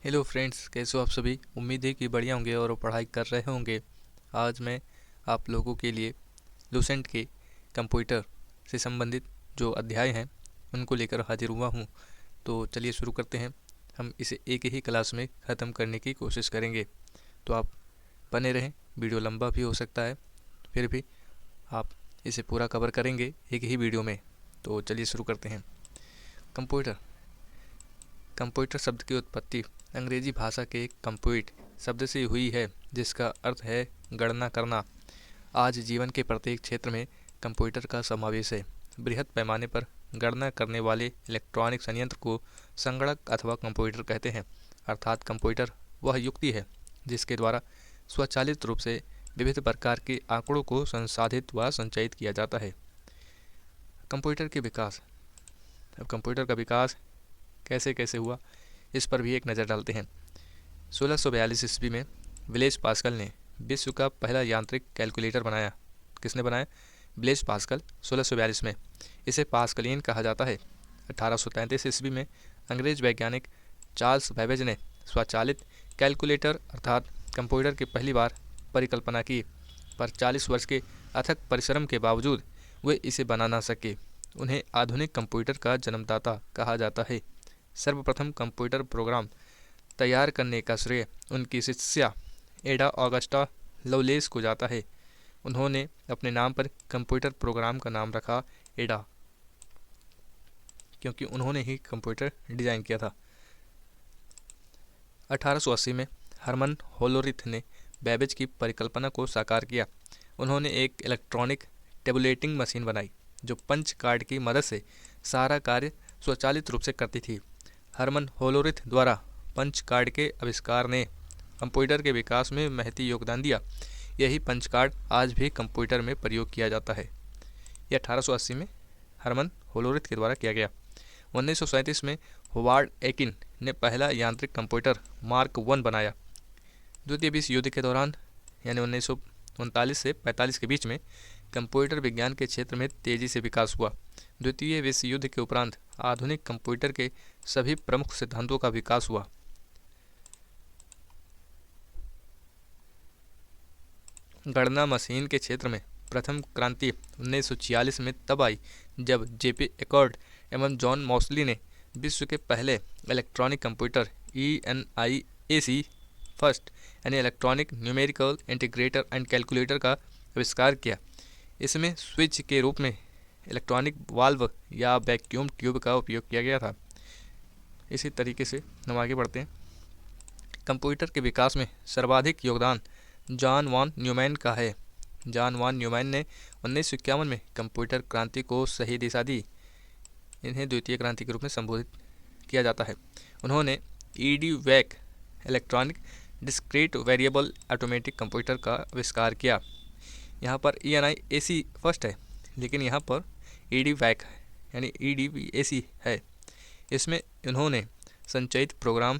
Hello friends, कैसे हो आप सभी। उम्मीद है कि बढ़िया होंगे और पढ़ाई कर रहे होंगे। आज मैं आप लोगों के लिए लूसेंट के कंप्यूटर से संबंधित जो अध्याय हैं उनको लेकर हाजिर हुआ हूँ। तो चलिए शुरू करते हैं। हम इसे एक ही क्लास में ख़त्म करने की कोशिश करेंगे, तो आप बने रहें। वीडियो लंबा भी हो सकता है, फिर भी आप इसे पूरा कवर करेंगे एक ही वीडियो में। तो चलिए शुरू करते हैं। कंप्यूटर कंप्यूटर शब्द की उत्पत्ति अंग्रेजी भाषा के कंप्यूट शब्द से हुई है, जिसका अर्थ है गणना करना। आज जीवन के प्रत्येक क्षेत्र में कंप्यूटर का समावेश है। बृहद पैमाने पर गणना करने वाले इलेक्ट्रॉनिक संयंत्र को संगणक अथवा कंप्यूटर कहते हैं। अर्थात कंप्यूटर वह युक्ति है जिसके द्वारा स्वचालित रूप से विविध प्रकार के आंकड़ों को संसाधित व संचयित किया जाता है। कंप्यूटर के विकास। अब कंप्यूटर का विकास कैसे कैसे हुआ, इस पर भी एक नज़र डालते हैं। 1642 ईस्वी में ब्लेज पास्कल ने विश्व का पहला यांत्रिक कैलकुलेटर बनाया। किसने बनाया? ब्लेज पास्कल, 1642 में। इसे पास्कलियन कहा जाता है। 1833 ईस्वी में अंग्रेज वैज्ञानिक चार्ल्स बैबेज ने स्वचालित कैलकुलेटर अर्थात कंप्यूटर की पहली बार परिकल्पना की, पर 40 वर्ष के अथक परिश्रम के बावजूद वे इसे बना ना सके। उन्हें आधुनिक कंप्यूटर का जन्मदाता कहा जाता है। सर्वप्रथम कंप्यूटर प्रोग्राम तैयार करने का श्रेय उनकी शिष्या एडा ऑगस्टा लवलेस को जाता है। उन्होंने अपने नाम पर कंप्यूटर प्रोग्राम का नाम रखा एडा, क्योंकि उन्होंने ही कंप्यूटर डिज़ाइन किया था। 1880 में हरमन होलोरिथ ने बैबेज की परिकल्पना को साकार किया। उन्होंने एक इलेक्ट्रॉनिक टेबुलेटिंग मशीन बनाई जो पंच कार्ड की मदद से सारा कार्य स्वचालित रूप से करती थी। हरमन होलोरिथ द्वारा पंच कार्ड के आविष्कार ने कंप्यूटर के विकास में महती योगदान दिया। यही पंच कार्ड आज भी कंप्यूटर में प्रयोग किया जाता है। यह 1880 में हरमन होलोरिथ के द्वारा किया गया। 1937 में होवार्ड एकिन ने पहला यांत्रिक कंप्यूटर मार्क 1 बनाया। द्वितीय विश्व युद्ध के दौरान यानी 1939 से 45 के बीच में कंप्यूटर विज्ञान के क्षेत्र में तेजी से विकास हुआ। द्वितीय विश्व युद्ध के उपरांत आधुनिक कंप्यूटर के सभी प्रमुख सिद्धांतों का विकास हुआ। गणना मशीन के क्षेत्र में प्रथम क्रांति 1946 में तब आई जब जेपी एकॉर्ड एवं जॉन मॉसली ने विश्व के पहले इलेक्ट्रॉनिक कंप्यूटर ENIAC फर्स्ट यानी electronic numerical integrator and calculator का आविष्कार किया। इसमें स्विच के रूप में इलेक्ट्रॉनिक वाल्व या वैक्यूम ट्यूब का उपयोग किया गया था। इसी तरीके से हम आगे बढ़ते हैं। कंप्यूटर के विकास में सर्वाधिक योगदान जॉन वॉन न्यूमैन का है। जॉन वॉन न्यूमैन ने 1951 में कंप्यूटर क्रांति को सही दिशा दी। इन्हें द्वितीय क्रांति के रूप में संबोधित किया जाता है। उन्होंने EDVAC electronic discrete variable automatic computer का आविष्कार किया। यहाँ पर ENIAC फर्स्ट है, लेकिन यहाँ पर EDVAC यानी EDVAC है। इसमें उन्होंने संचयित प्रोग्राम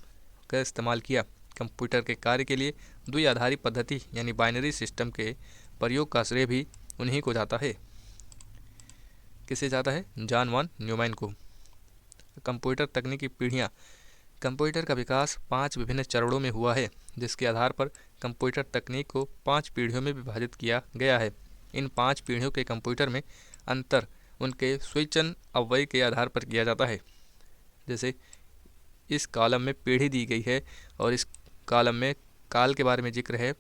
का इस्तेमाल किया। कंप्यूटर के कार्य के लिए द्विआधारी पद्धति यानी बाइनरी सिस्टम के प्रयोग का श्रेय भी उन्हीं को जाता है। किसे जाता है? जॉन वॉन न्यूमैन को। कंप्यूटर तकनीकी पीढ़ियाँ। कंप्यूटर का विकास 5 विभिन्न चरणों में हुआ है, जिसके आधार पर कंप्यूटर तकनीक को 5 पीढ़ियों में विभाजित किया गया है। इन 5 पीढ़ियों के कंप्यूटर में अंतर उनके स्विचन अव्यय के आधार पर किया जाता है। जैसे इस कॉलम में पीढ़ी दी गई है और इस कॉलम में काल के बारे में जिक्र है,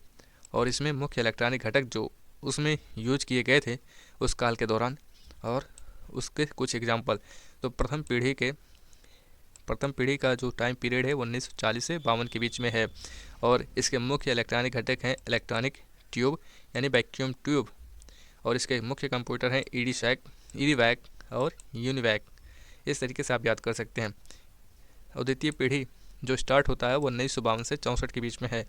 और इसमें मुख्य इलेक्ट्रॉनिक घटक जो उसमें यूज किए गए थे उस काल के दौरान और उसके कुछ एग्जाम्पल। तो प्रथम पीढ़ी का जो टाइम पीरियड है वो 1940 से 52 के बीच में है, और इसके मुख्य इलेक्ट्रॉनिक घटक हैं इलेक्ट्रॉनिक ट्यूब यानी वैक्यूम ट्यूब, और इसके मुख्य कंप्यूटर हैं EDVAC और UNIVAC। इस तरीके से आप याद कर सकते हैं। और द्वितीय पीढ़ी जो स्टार्ट होता है वो 1952 से 64 के बीच में है,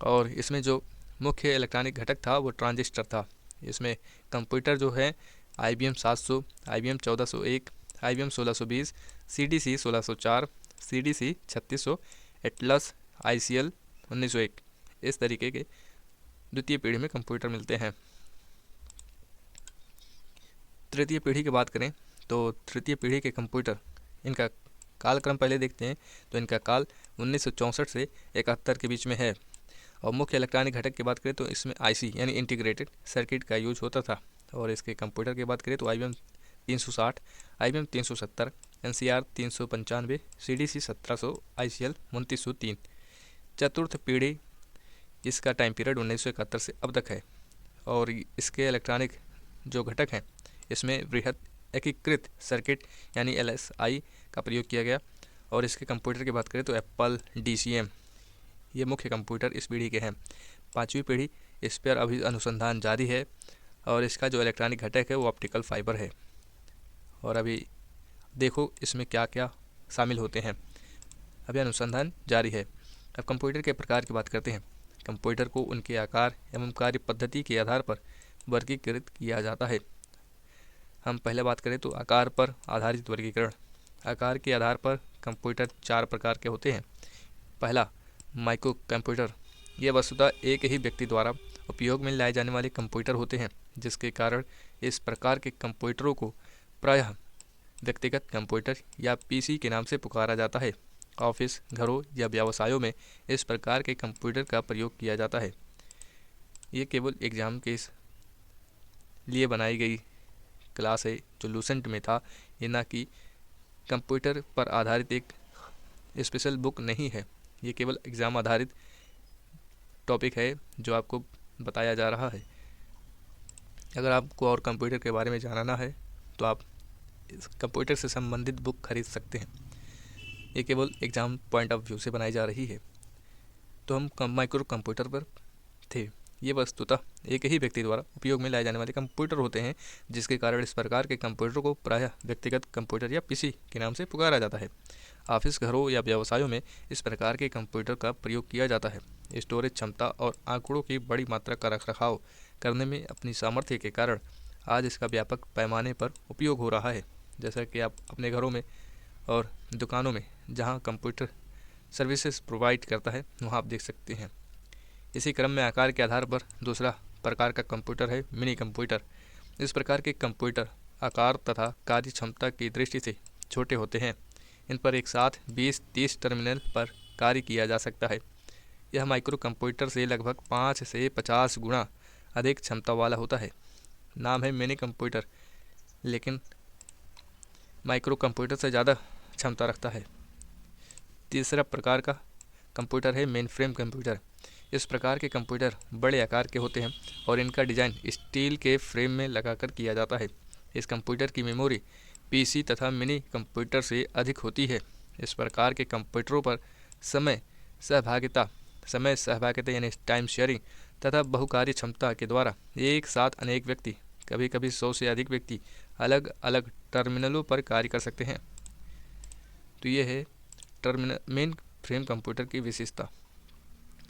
और इसमें जो मुख्य इलेक्ट्रॉनिक घटक था वो ट्रांजिस्टर था। इसमें कंप्यूटर जो है IBM 700, IBM 1401, IBM 1620, CDC 1604, CDC 3600, Atlas, ICL 1901। इस तरीके के द्वितीय पीढ़ी में कंप्यूटर मिलते हैं। तृतीय पीढ़ी की बात करें तो तृतीय पीढ़ी के कंप्यूटर, इनका कालक्रम पहले देखते हैं तो इनका काल 1964 से 71 के बीच में है। और मुख्य इलेक्ट्रॉनिक घटक की बात करें तो इसमें आईसी यानी इंटीग्रेटेड सर्किट का यूज होता था। और इसके कंप्यूटर की बात करें तो IBM 360, IBM 370, NCR 395, CDC 1700, ICL 2903। चतुर्थ पीढ़ी इसका टाइम पीरियड 1971 से अब तक है। और इसके इलेक्ट्रॉनिक जो घटक हैं इसमें वृहद एकीकृत सर्किट यानी LSI का प्रयोग किया गया। और इसके कंप्यूटर की बात करें तो एप्पल DCM ये मुख्य कंप्यूटर इस पीढ़ी के हैं। पाँचवीं पीढ़ी इस पर अभी अनुसंधान जारी है और इसका जो इलेक्ट्रॉनिक घटक है वो ऑप्टिकल फाइबर है। और अभी देखो इसमें क्या क्या शामिल होते हैं, अभी अनुसंधान जारी है। अब कंप्यूटर के प्रकार की बात करते हैं। कंप्यूटर को उनके आकार एवं कार्य पद्धति के आधार पर वर्गीकृत किया जाता है। हम पहले बात करें तो आकार पर आधारित वर्गीकरण। आकार के आधार पर कंप्यूटर 4 प्रकार के होते हैं। पहला, माइक्रो कंप्यूटर। ये वस्तुतः एक ही व्यक्ति द्वारा उपयोग में लाए जाने वाले कंप्यूटर होते हैं, जिसके कारण इस प्रकार के कंप्यूटरों को प्रायः व्यक्तिगत कंप्यूटर या PC के नाम से पुकारा जाता है। ऑफिस, घरों या व्यवसायों में इस प्रकार के कंप्यूटर का प्रयोग किया जाता है। ये केवल एग्जाम के लिए बनाई गई क्लास है जो लूसेंट में था, ये ना कि कंप्यूटर पर आधारित एक स्पेशल बुक नहीं है। ये केवल एग्ज़ाम आधारित टॉपिक है जो आपको बताया जा रहा है। अगर आपको और कंप्यूटर के बारे में जानना है तो आप इस कंप्यूटर से संबंधित बुक खरीद सकते हैं। ये केवल एग्ज़ाम पॉइंट ऑफ व्यू से बनाई जा रही है। तो हम माइक्रो कंप्यूटर पर थे। ये वस्तुतः एक ही व्यक्ति द्वारा उपयोग में लाए जाने वाले कंप्यूटर होते हैं, जिसके कारण इस प्रकार के कंप्यूटर को प्रायः व्यक्तिगत कंप्यूटर या PC के नाम से पुकारा जाता है। ऑफिस, घरों या व्यवसायों में इस प्रकार के कंप्यूटर का प्रयोग किया जाता है। स्टोरेज क्षमता और आंकड़ों की बड़ी मात्रा का रखरखाव करने में अपनी सामर्थ्य के कारण आज इसका व्यापक पैमाने पर उपयोग हो रहा है। जैसा कि आप अपने घरों में और दुकानों में जहाँ कंप्यूटर सर्विसेज प्रोवाइड करता है वहाँ आप देख सकते हैं। इसी क्रम में आकार के आधार पर दूसरा प्रकार का कंप्यूटर है मिनी कंप्यूटर। इस प्रकार के कंप्यूटर आकार तथा कार्य क्षमता की दृष्टि से छोटे होते हैं। इन पर एक साथ 20-30 टर्मिनल पर कार्य किया जा सकता है। यह माइक्रो कंप्यूटर से लगभग 5 से 50 गुना अधिक क्षमता वाला होता है। नाम है मिनी कंप्यूटर, लेकिन माइक्रो कंप्यूटर से ज़्यादा क्षमता रखता है। तीसरा प्रकार का कंप्यूटर है मेन फ्रेम कंप्यूटर। इस प्रकार के कंप्यूटर बड़े आकार के होते हैं और इनका डिज़ाइन स्टील के फ्रेम में लगाकर किया जाता है। इस कंप्यूटर की मेमोरी PC तथा मिनी कंप्यूटर से अधिक होती है। इस प्रकार के कंप्यूटरों पर समय सहभागिता यानी टाइम शेयरिंग तथा बहुकार्य क्षमता के द्वारा एक साथ अनेक व्यक्ति, कभी कभी 100 से अधिक व्यक्ति अलग अलग टर्मिनलों पर कार्य कर सकते हैं। तो ये है मेन फ्रेम कंप्यूटर की विशेषता।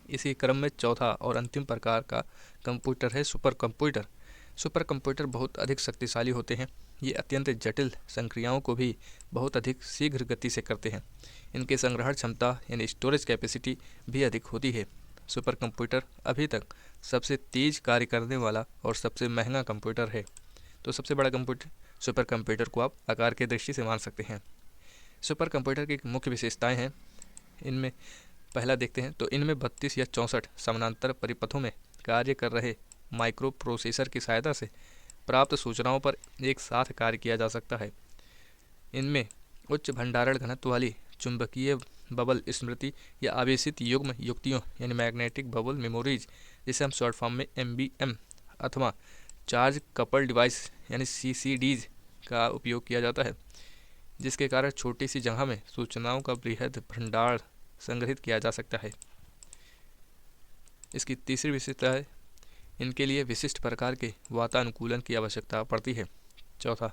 इसी क्रम में चौथा और अंतिम प्रकार का कंप्यूटर है सुपर कंप्यूटर। सुपर कंप्यूटर बहुत अधिक शक्तिशाली होते हैं। ये अत्यंत जटिल संक्रियाओं को भी बहुत अधिक शीघ्र गति से करते हैं। इनके संग्रहण क्षमता यानी स्टोरेज कैपेसिटी भी अधिक होती है। सुपर कंप्यूटर अभी तक सबसे तेज कार्य करने वाला और सबसे महंगा कंप्यूटर है। तो सबसे बड़ा कंप्यूटर सुपर कंप्यूटर को आप आकार के दृष्टि से मान सकते हैं। सुपर कंप्यूटर की मुख्य विशेषताएं हैं, इनमें पहला देखते हैं तो इनमें 32 या 64 समानांतर परिपथों में कार्य कर रहे माइक्रो प्रोसेसर की सहायता से प्राप्त सूचनाओं पर एक साथ कार्य किया जा सकता है। इनमें उच्च भंडारण घनत्व वाली चुंबकीय बबल स्मृति या आवेशित युग्म युक्तियों यानी मैग्नेटिक बबल मेमोरीज, जिसे हम शॉर्ट फॉर्म में MBM अथवा चार्ज कपल डिवाइस यानी CCDs का उपयोग किया जाता है, जिसके कारण छोटी सी जगह में सूचनाओं का बृहद भंडार संग्रहित किया जा सकता है। इसकी तीसरी विशेषता है इनके लिए विशिष्ट प्रकार के वातानुकूलन की आवश्यकता पड़ती है। चौथा,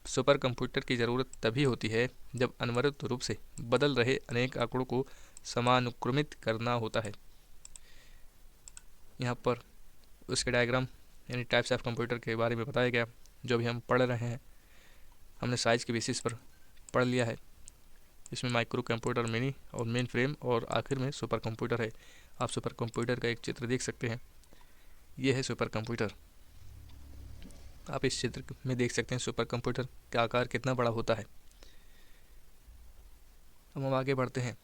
सुपर कंप्यूटर की ज़रूरत तभी होती है जब अनवरत रूप से बदल रहे अनेक आंकड़ों को समानुक्रमित करना होता है। यहाँ पर उसके डायग्राम यानी टाइप्स ऑफ कंप्यूटर के बारे में बताया गया जो भी हम पढ़ रहे हैं। हमने साइज़ के बेसिस पर पढ़ लिया है। इसमें माइक्रो कंप्यूटर, मिनी और मेन फ्रेम और आखिर में सुपर कंप्यूटर है। आप सुपर कंप्यूटर का एक चित्र देख सकते हैं। ये है सुपर कंप्यूटर। आप इस चित्र में देख सकते हैं सुपर कंप्यूटर का आकार कितना बड़ा होता है। अब हम आगे बढ़ते हैं।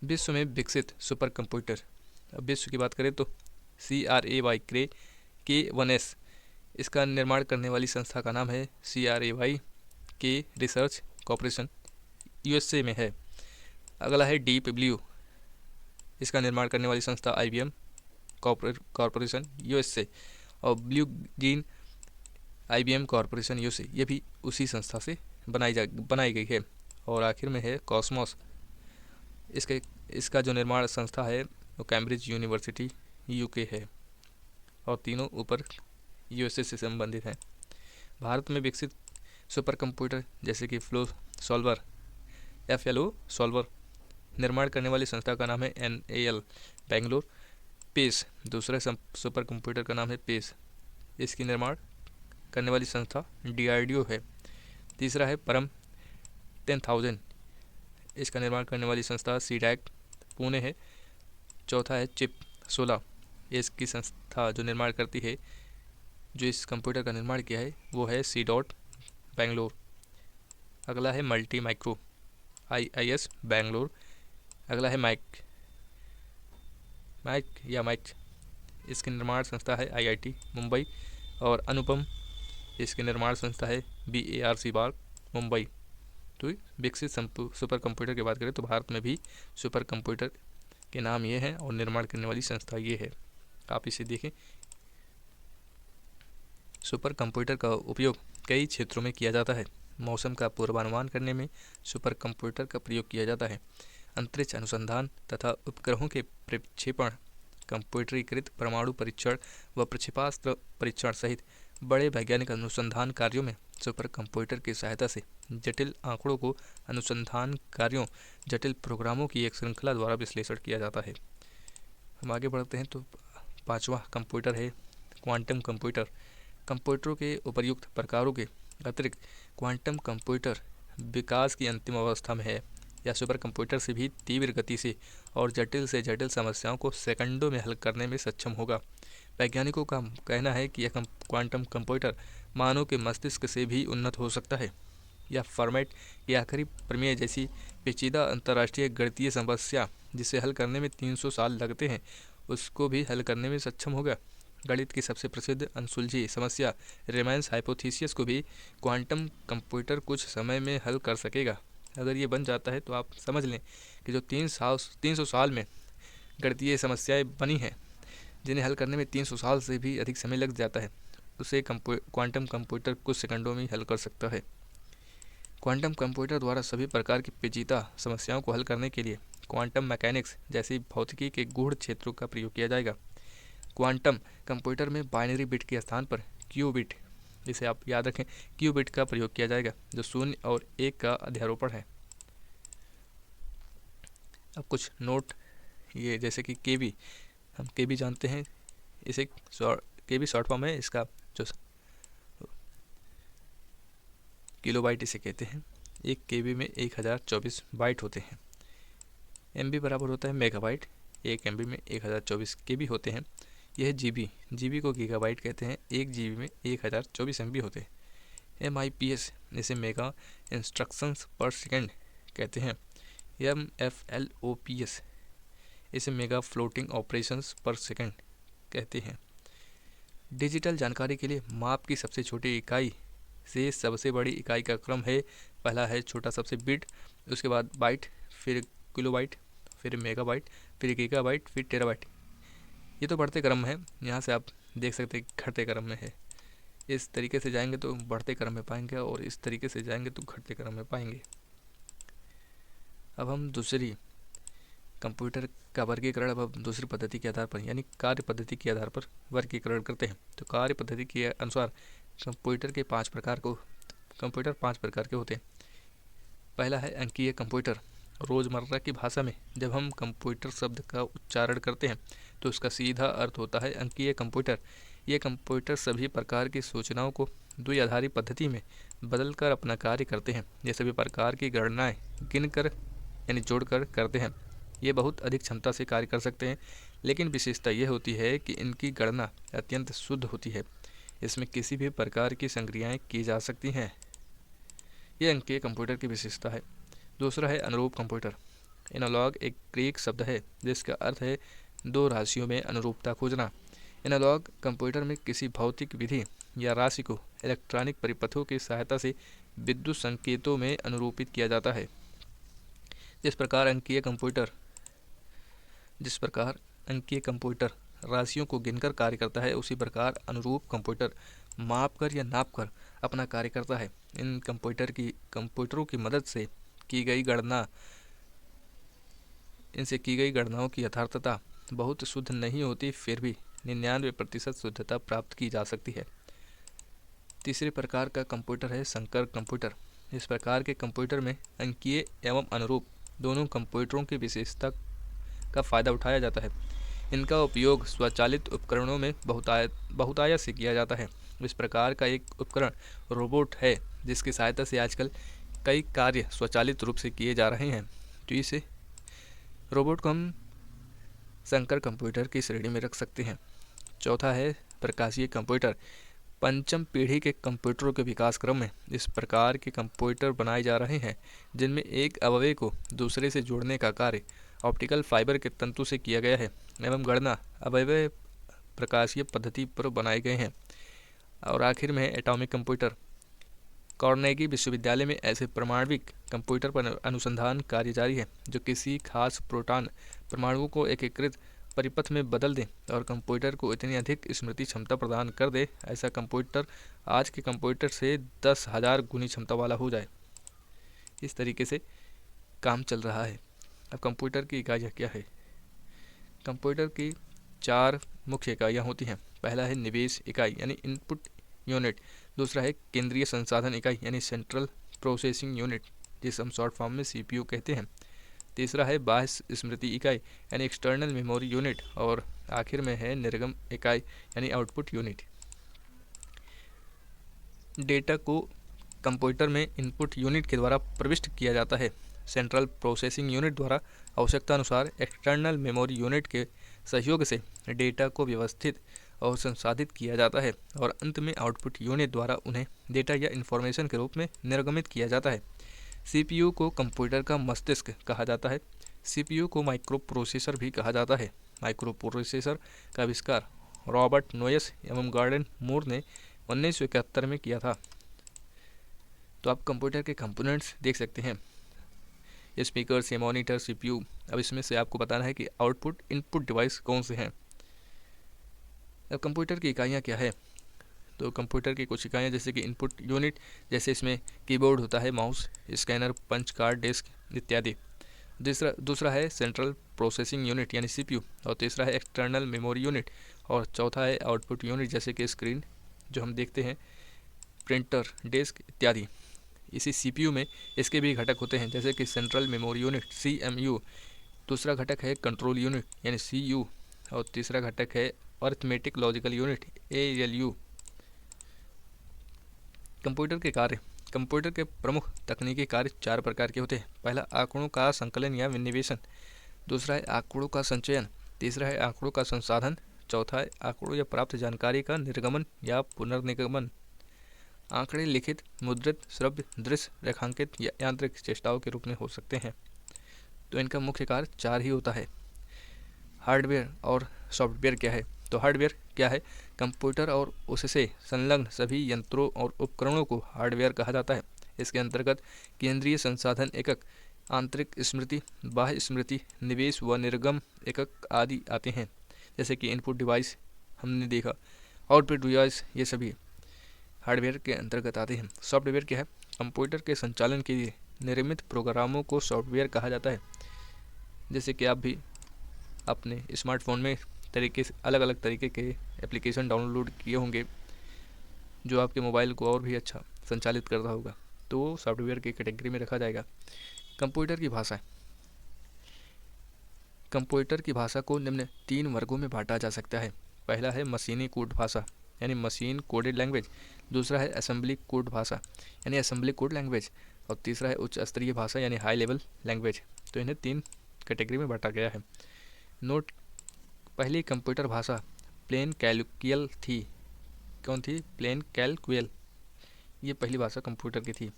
विश्व में विकसित सुपर कंप्यूटर। अब विश्व की बात करें तो CRAY K1S इसका निर्माण करने वाली संस्था का नाम है CRAY के रिसर्च कॉर्पोरेशन, USA में है। अगला है डीप ब्लू, इसका निर्माण करने वाली संस्था IBM कॉर्पोरेशन USA, और blue gene IBM corporation USA, ये भी उसी संस्था से बनाई गई है। और आखिर में है कॉस्मोस, इसका जो निर्माण संस्था है वो कैम्ब्रिज यूनिवर्सिटी UK है, और तीनों ऊपर USA से संबंधित हैं। भारत में विकसित सुपर कंप्यूटर जैसे कि FLO सॉल्वर निर्माण करने वाली संस्था का नाम है NAL बेंगलोर। पेस दूसरे सुपर कंप्यूटर का नाम है पेस, इसकी निर्माण करने वाली संस्था DRDO है। तीसरा है परम 10,000, इसका निर्माण करने वाली संस्था CDAC पुणे है। चौथा है चिप 16, इसकी संस्था जो निर्माण करती है, जो इस कंप्यूटर का निर्माण किया है वो है C.DOT बेंगलोर। अगला है मल्टी माइक्रो IIS बेंगलोर। अगला है माइक, इसकी निर्माण संस्था है IIT मुंबई। और अनुपम, इसकी निर्माण संस्था है BARC बार मुंबई। तो विकसित सुपर कंप्यूटर की बात करें तो भारत में भी सुपर कंप्यूटर के नाम ये हैं और निर्माण करने वाली संस्था ये है। आप इसे देखें। सुपर कंप्यूटर का उपयोग कई क्षेत्रों में किया जाता है। मौसम का पूर्वानुमान करने में सुपर कंप्यूटर का प्रयोग किया जाता है। अंतरिक्ष अनुसंधान तथा उपग्रहों के प्रक्षेपण, कंप्यूटरीकृत परमाणु परीक्षण व प्रक्षेपास्त्र परीक्षण सहित बड़े वैज्ञानिक अनुसंधान कार्यों में सुपर कंप्यूटर की सहायता से जटिल आंकड़ों को अनुसंधान कार्यों, जटिल प्रोग्रामों की एक श्रृंखला द्वारा विश्लेषण किया जाता है। हम आगे बढ़ते हैं तो पांचवा कंप्यूटर है क्वांटम कंप्यूटर। कंप्यूटरों के उपर्युक्त प्रकारों के अतिरिक्त क्वांटम कंप्यूटर विकास की अंतिम अवस्था में है। यह सुपर कंप्यूटर से भी तीव्र गति से और जटिल से जटिल समस्याओं को सेकंडों में हल करने में सक्षम होगा। वैज्ञानिकों का कहना है कि यह क्वांटम कंप्यूटर मानव के मस्तिष्क से भी उन्नत हो सकता है। यह फॉर्मेट की आखिरी प्रमेय जैसी पेचीदा अंतर्राष्ट्रीय गणितीय समस्या जिसे हल करने में 300 साल लगते हैं, उसको भी हल करने में सक्षम होगा। गणित की सबसे प्रसिद्ध अनसुलझी समस्या रेमैन्स हाइपोथेसिस को भी क्वांटम कंप्यूटर कुछ समय में हल कर सकेगा। अगर ये बन जाता है तो आप समझ लें कि जो 300 साल में गणितीय समस्याएं बनी हैं, जिन्हें हल करने में 300 साल से भी अधिक समय लग जाता है, उसे क्वांटम कंप्यूटर कुछ सेकंडों में हल कर सकता है। क्वांटम कंप्यूटर द्वारा सभी प्रकार की पेचीदा समस्याओं को हल करने के लिए क्वांटम मैकेनिक्स जैसी भौतिकी के गूढ़ क्षेत्रों का प्रयोग किया जाएगा। क्वांटम कंप्यूटर में बाइनरी बिट के स्थान पर क्यूबिट, जिसे आप याद रखें, क्यूबिट का प्रयोग किया जाएगा, जो 0 और 1 का अध्यारोपण है। अब कुछ नोट, ये जैसे कि केबी, हम केबी जानते हैं, इसे केबी शॉर्ट फॉर्म है, इसका जो किलोबाइट इसे कहते हैं। एक केबी में 1024 बाइट होते हैं। एमबी बराबर होता है मेगाबाइट, एक एमबी में 1024 केबी होते हैं। यह जीबी को गीगाबाइट कहते हैं। एक जीबी में 1024 एमबी होते हैं। MIPS इसे मेगा इंस्ट्रक्शंस पर सेकेंड कहते हैं। MFLOPS इसे मेगा फ्लोटिंग ऑपरेशंस पर सेकेंड कहते हैं। डिजिटल जानकारी के लिए माप की सबसे छोटी इकाई से सबसे बड़ी इकाई का क्रम है। पहला है छोटा सबसे बिट, उसके बाद बाइट, फिर किलोबाइट, फिर मेगाबाइट, फिर गीगाबाइट, फिर टेराबाइट। ये तो बढ़ते क्रम है, यहाँ से आप देख सकते हैं घटते क्रम में है। इस तरीके से जाएंगे तो बढ़ते क्रम में पाएंगे और इस तरीके से जाएंगे तो घटते क्रम में पाएंगे। अब हम दूसरी कंप्यूटर का वर्गीकरण अब दूसरी पद्धति के आधार पर यानी कार्य पद्धति के आधार पर वर्गीकरण करते हैं। तो कार्य पद्धति के अनुसार कंप्यूटर 5 प्रकार के होते हैं। पहला है अंकीय कंप्यूटर। रोज़मर्रा की भाषा में जब हम कंप्यूटर शब्द का उच्चारण करते हैं तो उसका सीधा अर्थ होता है अंकीय कंप्यूटर। ये कंप्यूटर सभी प्रकार की सूचनाओं को द्विआधारी पद्धति में बदलकर अपना कार्य करते हैं। ये सभी प्रकार की गणनाएं गिनकर यानी जोड़कर करते हैं। ये बहुत अधिक क्षमता से कार्य कर सकते हैं, लेकिन विशेषता यह होती है कि इनकी गणना अत्यंत शुद्ध होती है। इसमें किसी भी प्रकार की संक्रियाएं की जा सकती हैं। ये अंकीय कंप्यूटर की विशेषता है। दूसरा है अनुरूप कंप्यूटर। एनालॉग एक ग्रीक शब्द है जिसका अर्थ है दो राशियों में अनुरूपता खोजना। एनालॉग कंप्यूटर में किसी भौतिक विधि या राशि को इलेक्ट्रॉनिक परिपथों की सहायता से विद्युत संकेतों में अनुरूपित किया जाता है। जिस प्रकार अंकीय कंप्यूटर राशियों को गिनकर कार्य करता है, उसी प्रकार अनुरूप कंप्यूटर मापकर या नापकर अपना कार्य करता है। इन कंप्यूटरों की मदद से इनसे की गई गणनाओं की यथार्थता बहुत शुद्ध नहीं होती, फिर भी 99% शुद्धता प्राप्त की जा सकती है। तीसरे प्रकार का कंप्यूटर है संकर कंप्यूटर। इस प्रकार के कंप्यूटर में अंकीय एवं अनुरूप दोनों कंप्यूटरों की विशेषता का फायदा उठाया जाता है। इनका उपयोग स्वचालित उपकरणों में बहुतायत से किया जाता है। इस प्रकार का एक उपकरण रोबोट है जिसकी सहायता से आजकल कई कार्य स्वचालित रूप से किए जा रहे हैं। तो इसे रोबोट को हम संकर कंप्यूटर की श्रेणी में रख सकते हैं। चौथा है प्रकाशीय कंप्यूटर। पंचम पीढ़ी के कंप्यूटरों के विकास क्रम में इस प्रकार के कंप्यूटर बनाए जा रहे हैं जिनमें एक अवयव को दूसरे से जोड़ने का कार्य ऑप्टिकल फाइबर के तंतु से किया गया है एवं गणना अवयव प्रकाशीय पद्धति पर बनाए गए हैं। और आखिर में है एटॉमिक कंप्यूटर। कार्नेगी विश्वविद्यालय में ऐसे परमाणविक कंप्यूटर पर अनुसंधान कार्य जारी है जो किसी खास प्रोटॉन परमाणु को एकीकृत परिपथ में बदल दे और कंप्यूटर को इतनी अधिक स्मृति क्षमता प्रदान कर दे ऐसा कंप्यूटर आज के कंप्यूटर से 10,000 गुनी क्षमता वाला हो जाए। इस तरीके से काम चल रहा है। अब कंप्यूटर की इकाइयाँ क्या है? कंप्यूटर की 4 मुख्य इकाइयाँ होती हैं। पहला है निवेश इकाई यानी इनपुट यूनिट। दूसरा है केंद्रीय संसाधन इकाई यानी सेंट्रल प्रोसेसिंग यूनिट, जिसे हम शॉर्ट फॉर्म में CPU कहते हैं। तीसरा है बाह्य स्मृति इकाई यानी एक्सटर्नल मेमोरी यूनिट। और आखिर में है निर्गम इकाई यानी आउटपुट यूनिट। डेटा को कंप्यूटर में इनपुट यूनिट के द्वारा प्रविष्ट किया जाता है। सेंट्रल प्रोसेसिंग यूनिट द्वारा आवश्यकता अनुसार एक्सटर्नल मेमोरी यूनिट के सहयोग से डेटा को व्यवस्थित और संसाधित किया जाता है और अंत में आउटपुट यूनिट द्वारा उन्हें डेटा या इन्फॉर्मेशन के रूप में निर्गमित किया जाता है। CPU को कंप्यूटर का मस्तिष्क कहा जाता है। CPU को माइक्रो प्रोसेसर भी कहा जाता है। माइक्रो प्रोसेसर का आविष्कार रॉबर्ट नोयस एवं गॉर्डन मूर ने 1971 में किया था। तो आप कंप्यूटर के कंपोनेंट्स देख सकते हैं, स्पीकर से मॉनिटर CPU। अब इसमें से आपको बताना है कि आउटपुट इनपुट डिवाइस कौन से हैं। अब कंप्यूटर की इकाइयाँ क्या है? तो कंप्यूटर की कुछ इकाइयाँ जैसे कि इनपुट यूनिट, जैसे इसमें कीबोर्ड होता है, mouse, scanner, punch card, disk इत्यादि। दूसरा है सेंट्रल प्रोसेसिंग यूनिट यानी CPU। और तीसरा है एक्सटर्नल मेमोरी यूनिट। और चौथा है आउटपुट यूनिट जैसे कि स्क्रीन जो हम देखते हैं, प्रिंटर, डिस्क इत्यादि। इसी CPU में इसके भी घटक होते हैं जैसे कि सेंट्रल मेमोरी यूनिट CMU। दूसरा घटक है कंट्रोल यूनिट यानी CU। और तीसरा घटक है arithmetic logical unit ALU। Computer के प्रमुख तकनीकी कार्य 4 प्रकार के होते हैं। पहला आंकड़ों का संकलन या विनिवेशन। दूसरा है आंकड़ों का संचयन। तीसरा है आंकड़ों का संसाधन। चौथा है आंकड़ों या प्राप्त जानकारी का निर्गमन या पुनर्निगमन। आंकड़े लिखित, मुद्रित, श्रव्य, दृश्य, रेखांकित या यांत्रिक चेष्टाओं के रूप में हो सकते हैं। तो इनका मुख्य कार्य 4 ही होता है। हार्डवेयर और सॉफ्टवेयर क्या है? तो हार्डवेयर क्या है? कंप्यूटर और उससे संलग्न सभी यंत्रों और उपकरणों को हार्डवेयर कहा जाता है। इसके अंतर्गत केंद्रीय संसाधन एकक, आंतरिक स्मृति, बाह्य स्मृति, निवेश व निर्गम एकक आदि आते हैं। जैसे कि इनपुट डिवाइस हमने देखा, आउटपुट डिवाइस, ये सभी हार्डवेयर के अंतर्गत आते हैं। सॉफ्टवेयर क्या है? कंप्यूटर के संचालन के लिए निर्मित प्रोग्रामों को सॉफ्टवेयर कहा जाता है। जैसे कि आप भी अपने स्मार्टफोन में अलग अलग तरीके के एप्लीकेशन डाउनलोड किए होंगे जो आपके मोबाइल को और भी अच्छा संचालित करता होगा, तो वो सॉफ्टवेयर की कैटेगरी में रखा जाएगा। कंप्यूटर की भाषा को निम्न 3 वर्गों में बांटा जा सकता है। पहला है मशीनी कोड भाषा यानी मशीन कोडेड लैंग्वेज। दूसरा है असेंबली कोड भाषा यानी असेंबली कोड लैंग्वेज। और तीसरा है उच्च स्तरीय भाषा यानी हाई लेवल लैंग्वेज। तो इन्हें 3 कैटेगरी में बांटा गया है। नोट: पहली कंप्यूटर भाषा प्लेन कैलकुयल थी। कौन थी? प्लेन कैलकुयल। ये पहली भाषा कंप्यूटर की थी।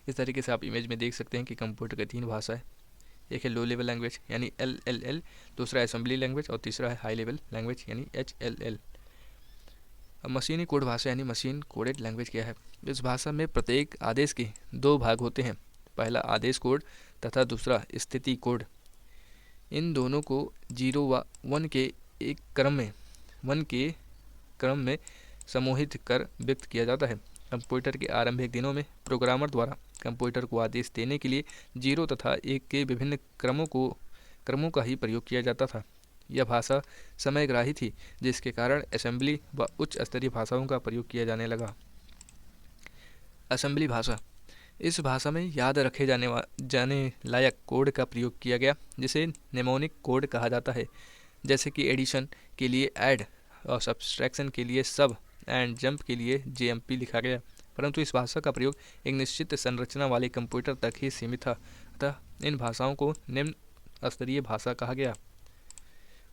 इस तरीके से आप इमेज में देख सकते हैं कि कंप्यूटर के 3 भाषा है। एक है लो लेवल लैंग्वेज यानी LLL, दूसरा असेंबली लैंग्वेज और तीसरा है हाई लेवल लैंग्वेज यानी HLL। अब मशीनी कोड भाषा यानी मशीन कोडेड लैंग्वेज क्या है? इस भाषा में प्रत्येक आदेश के 2 भाग होते हैं, पहला आदेश कोड तथा दूसरा स्थिति कोड। इन दोनों को 0 व 1 के एक क्रम में समूहित कर व्यक्त किया जाता है। कंप्यूटर के आरंभिक दिनों में प्रोग्रामर द्वारा कंप्यूटर को आदेश देने के लिए 0 तथा 1 के विभिन्न क्रमों का ही प्रयोग किया जाता था। यह भाषा समयग्राही थी, जिसके कारण असेंबली व उच्च स्तरीय भाषाओं का प्रयोग किया जाने लगा। असेंबली भाषा, इस भाषा में याद रखे जाने लायक कोड का प्रयोग किया गया, जिसे नेमोनिक कोड कहा जाता है। जैसे कि एडिशन के लिए ऐड और सब्सट्रैक्शन के लिए सब एंड जंप के लिए JMP लिखा गया। परंतु इस भाषा का प्रयोग एक निश्चित संरचना वाले कंप्यूटर तक ही सीमित था, अतः इन भाषाओं को निम्न स्तरीय भाषा कहा गया।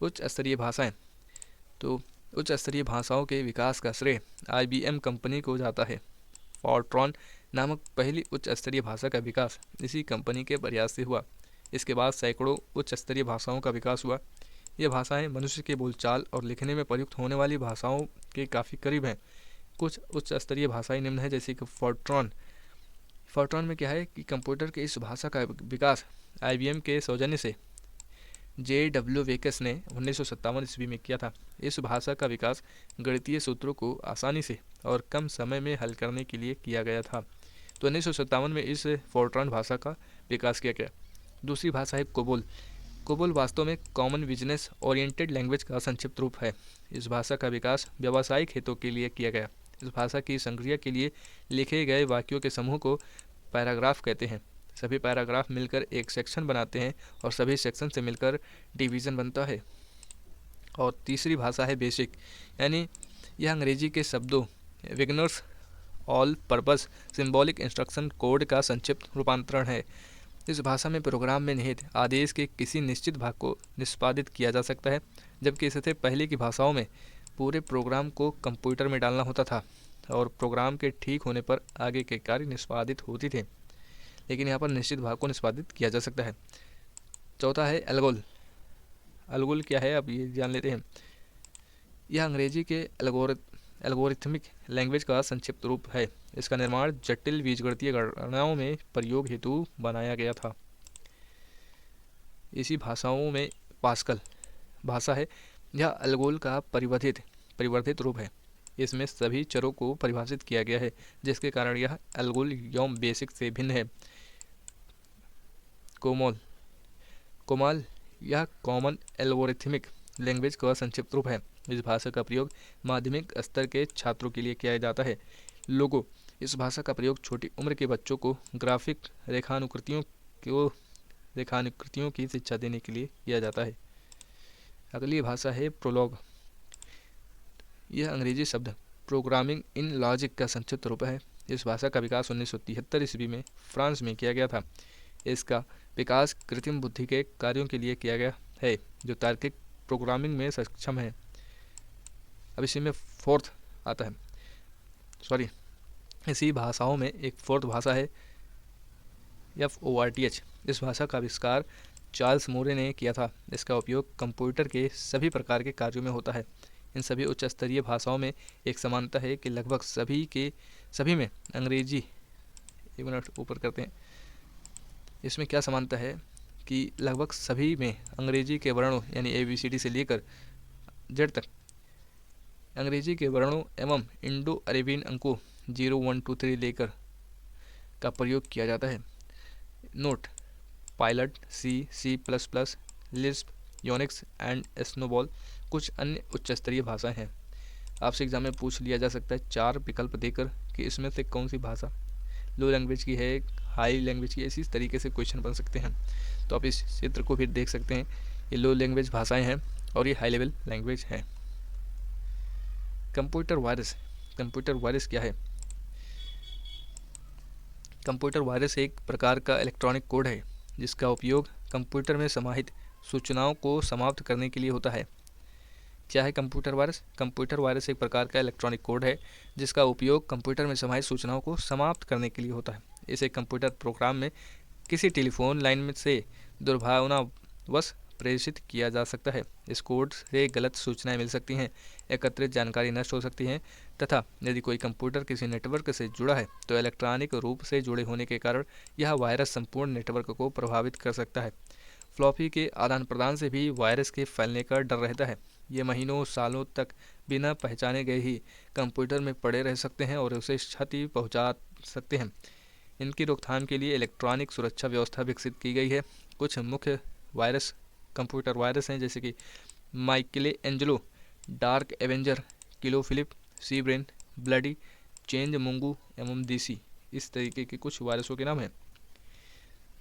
उच्च स्तरीय भाषाएं, तो उच्च स्तरीय भाषाओं के विकास का श्रेय IBM कंपनी को जाता है। फॉर्ट्रॉन नामक पहली उच्च स्तरीय भाषा का विकास इसी कंपनी के प्रयास से हुआ। इसके बाद सैकड़ों उच्च स्तरीय भाषाओं का विकास हुआ। ये भाषाएं मनुष्य के बोलचाल और लिखने में प्रयुक्त होने वाली भाषाओं के काफ़ी करीब हैं। कुछ उच्च स्तरीय भाषाएं निम्न है, जैसे कि फॉर्ट्रॉन में क्या है कि कंप्यूटर के इस भाषा का विकास IBM के सौजन्य से J.W. वेकस ने 1957 ईस्वी में किया था। इस भाषा का विकास गणितीय सूत्रों को आसानी से और कम समय में हल करने के लिए किया गया था। तो 1957 में इस फॉर्ट्रॉन भाषा का विकास किया गया। दूसरी भाषा है कोबोल। कोबोल वास्तव में कॉमन बिजनेस ओरिएंटेड लैंग्वेज का संक्षिप्त रूप है। इस भाषा का विकास व्यावसायिक हितों के लिए किया गया। इस भाषा की संक्रिया के लिए लिखे गए वाक्यों के समूह को पैराग्राफ कहते हैं। सभी पैराग्राफ मिलकर एक सेक्शन बनाते हैं और सभी सेक्शन से मिलकर डिवीज़न बनता है। और तीसरी भाषा है बेसिक, यानी यह अंग्रेजी के शब्दों beginners all purpose symbolic instruction code का संक्षिप्त रूपांतरण है। इस भाषा में प्रोग्राम में निहित आदेश के किसी निश्चित भाग को निष्पादित किया जा सकता है, जबकि इससे पहले की भाषाओं में पूरे प्रोग्राम को कंप्यूटर में डालना होता था और प्रोग्राम के ठीक होने पर आगे के कार्य निष्पादित होते थे, लेकिन यहाँ पर निश्चित भाग को निष्पादित किया जा सकता है। चौथा है एल्गोल। एल्गोल क्या है, अब ये जान लेते हैं। यह अंग्रेजी के एल्गोरिथमिक लैंग्वेज का संक्षिप्त रूप है। इसका निर्माण जटिल बीजगणितीय गणनाओं में प्रयोग हेतु बनाया गया था। इसी भाषाओं में पास्कल भाषा है। यह एल्गोल का परिवर्धित रूप है। इसमें सभी चरों को परिभाषित किया गया है, जिसके कारण यह एल्गोल यौम बेसिक से भिन्न है। कोमाल यह कॉमन एल्गोरिथमिक लैंग्वेज का संक्षिप्त रूप है। इस भाषा का प्रयोग माध्यमिक स्तर के छात्रों के लिए किया जाता है। लोगो, इस भाषा का प्रयोग छोटी उम्र के बच्चों को ग्राफिक रेखानुकृतियों की शिक्षा देने के लिए किया जाता है। अगली भाषा है प्रोलॉग। यह अंग्रेजी शब्द प्रोग्रामिंग इन लॉजिक का संक्षिप्त रूप है। इस भाषा का विकास 1973 ईस्वी में फ्रांस में किया गया था। इसका विकास कृत्रिम बुद्धि के कार्यों के लिए किया गया है, जो तार्किक प्रोग्रामिंग में सक्षम है। अब इसी में फोर्थ आता है, इसी भाषाओं में एक फोर्थ भाषा है FORTH। इस भाषा का आविष्कार चार्ल्स मोरे ने किया था। इसका उपयोग कंप्यूटर के सभी प्रकार के कार्यों में होता है। इन सभी उच्च स्तरीय भाषाओं में एक समानता है कि लगभग सभी में अंग्रेजी, एक मिनट ऊपर करते हैं, इसमें क्या समानता है कि लगभग सभी में अंग्रेजी के वर्णों यानी ABCD से लेकर Z तक अंग्रेजी के वर्णों एवं इंडो अरेबियन अंकों 0, 1, 2, 3 लेकर का प्रयोग किया जाता है। Note, pilot, C++, Lisp, Unix and snowball कुछ अन्य उच्च स्तरीय भाषाएं हैं। आपसे एग्जाम में पूछ लिया जा सकता है 4 विकल्प देकर कि इसमें से कौन सी भाषा लो लैंग्वेज की है, हाई लैंग्वेज की, इसी तरीके से क्वेश्चन बन सकते हैं। तो आप इस चित्र को फिर देख सकते हैं। ये लो लैंग्वेज भाषाएं हैं और ये हाई लेवल लैंग्वेज हैं। कंप्यूटर वायरस क्या है? कंप्यूटर वायरस एक प्रकार का इलेक्ट्रॉनिक कोड है, जिसका उपयोग कंप्यूटर में समाहित सूचनाओं को समाप्त करने के लिए होता है। क्या है कंप्यूटर वायरस? कंप्यूटर वायरस एक प्रकार का इलेक्ट्रॉनिक कोड है, जिसका उपयोग कंप्यूटर में समाहित सूचनाओं को समाप्त करने के लिए होता है। इसे कंप्यूटर प्रोग्राम में किसी टेलीफोन लाइन में से दुर्भावनावश प्रेषित किया जा सकता है। इस कोड से गलत सूचनाएं मिल सकती हैं, एकत्रित जानकारी नष्ट हो सकती है तथा यदि कोई कंप्यूटर किसी नेटवर्क से जुड़ा है तो इलेक्ट्रॉनिक रूप से जुड़े होने के कारण यह वायरस संपूर्ण नेटवर्क को प्रभावित कर सकता है। फ्लॉपी के आदान प्रदान से भी वायरस के फैलने का डर रहता है। ये महीनों सालों तक बिना पहचाने गए ही कंप्यूटर में पड़े रह सकते हैं और उसे क्षति पहुंचा सकते हैं। इनकी रोकथाम के लिए इलेक्ट्रॉनिक सुरक्षा व्यवस्था विकसित की गई है। कुछ मुख्य वायरस कंप्यूटर वायरस हैं, जैसे कि माइकले एंजेलो, डार्क एवेंजर, किलो फिलिप, सी ब्रेन, ब्लडी, चेंज मुंगू एवं डीसी। इस तरीके के कुछ वायरसों के नाम हैं।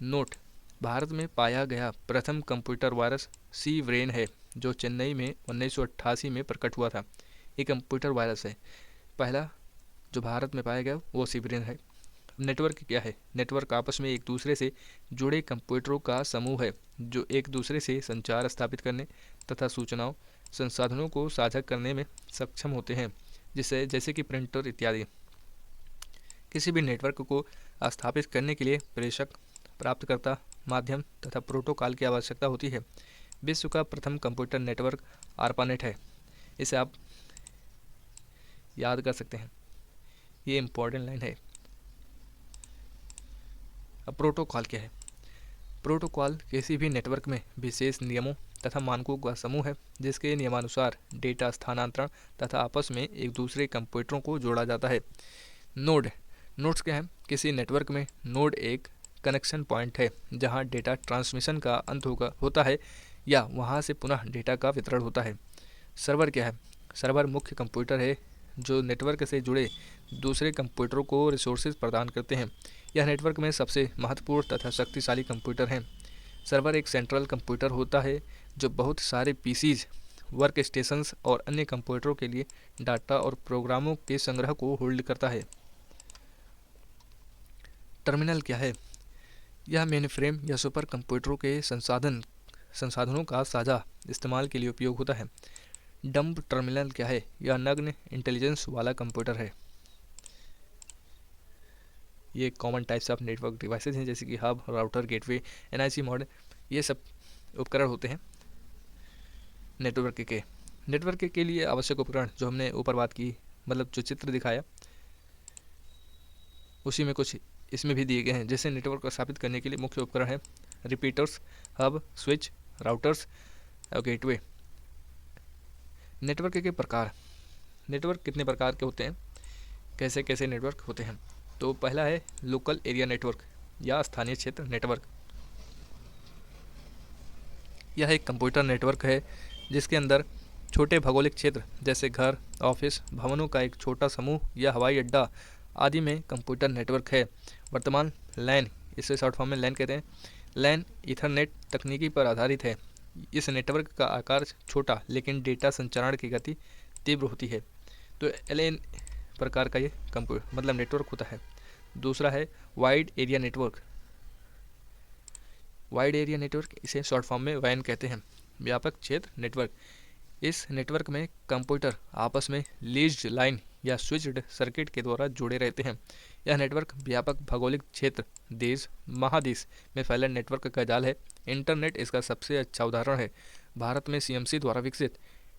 नोट: भारत में पाया गया प्रथम कंप्यूटर वायरस सी ब्रेन है, जो चेन्नई में 1988 में प्रकट हुआ था। ये कंप्यूटर वायरस है, पहला जो भारत में पाया गया वो सी ब्रेन है। नेटवर्क क्या है? नेटवर्क आपस में एक दूसरे से जुड़े कंप्यूटरों का समूह है जो एक दूसरे से संचार स्थापित करने तथा सूचनाओं संसाधनों को साझा करने में सक्षम होते हैं, जिसे जैसे कि प्रिंटर इत्यादि। किसी भी नेटवर्क को स्थापित करने के लिए प्रेषक, प्राप्तकर्ता, माध्यम तथा प्रोटोकॉल की आवश्यकता होती है। विश्व का प्रथम कंप्यूटर नेटवर्क आर्पानेट है। इसे आप याद कर सकते हैं, ये इम्पोर्टेंट लाइन है। अब प्रोटोकॉल क्या है? प्रोटोकॉल किसी भी नेटवर्क में विशेष नियमों तथा मानकों का समूह है जिसके नियमानुसार डेटा स्थानांतरण तथा आपस में एक दूसरे कंप्यूटरों को जोड़ा जाता है। नोड: नोड्स क्या है? किसी नेटवर्क में नोड एक कनेक्शन पॉइंट है जहां डेटा ट्रांसमिशन का अंत होता है या वहां से पुनः डेटा का वितरण होता है। सर्वर क्या है? सर्वर मुख्य कंप्यूटर है जो नेटवर्क से जुड़े दूसरे कंप्यूटरों को रिसोर्सेज प्रदान करते हैं। यह नेटवर्क में सबसे महत्वपूर्ण तथा शक्तिशाली कंप्यूटर हैं। सर्वर एक सेंट्रल कंप्यूटर होता है जो बहुत सारे पीसीज, वर्क स्टेशंस और अन्य कंप्यूटरों के लिए डाटा और प्रोग्रामों के संग्रह को होल्ड करता है। टर्मिनल क्या है? यह मेनफ्रेम या सुपर कंप्यूटरों के संसाधनों का साझा इस्तेमाल के लिए उपयोग होता है। डंब टर्मिनल क्या है? यह नग्न इंटेलिजेंस वाला कंप्यूटर है। ये common types of network devices हैं, जैसे कि hub, router, gateway, NIC modem, ये सब उपकरण होते हैं नेटवर्क के लिए आवश्यक उपकरण जो हमने ऊपर बात की, मतलब जो चित्र दिखाया उसी में कुछ इसमें भी दिए गए हैं। जैसे नेटवर्क को स्थापित करने के लिए मुख्य उपकरण है रिपीटर्स, हब, स्विच, राउटर्स और गेटवे। नेटवर्क के प्रकार: नेटवर्क कितने प्रकार के होते हैं, कैसे कैसे नेटवर्क होते हैं? तो पहला है लोकल एरिया नेटवर्क या स्थानीय क्षेत्र नेटवर्क। यह एक कंप्यूटर नेटवर्क है जिसके अंदर छोटे भौगोलिक क्षेत्र जैसे घर, ऑफिस, भवनों का एक छोटा समूह या हवाई अड्डा आदि में कंप्यूटर नेटवर्क है। वर्तमान लैन, इसे शॉर्ट फॉर्म में लैन कहते हैं, लैन ईथरनेट तकनीकी पर आधारित है। इस नेटवर्क का आकार छोटा लेकिन डेटा संचारण की गति तीव्र होती है। तो LAN प्रकार का ये कंप्यूटर मतलब नेटवर्क होता है। दूसरा है wide area network. Wide area network इसे शॉर्ट फॉर्म में WAN कहते हैं, व्यापक क्षेत्र नेटवर्क। इस नेटवर्क में कंप्यूटर आपस में लीज्ड लाइन या स्विच्ड सर्किट के द्वारा जुड़े रहते हैं। यह नेटवर्क व्यापक भौगोलिक क्षेत्र, देश, महादेश में फैले नेटवर्क का जाल है। इंटरनेट इसका सबसे अच्छा उदाहरण है। भारत में CMC द्वारा विकसित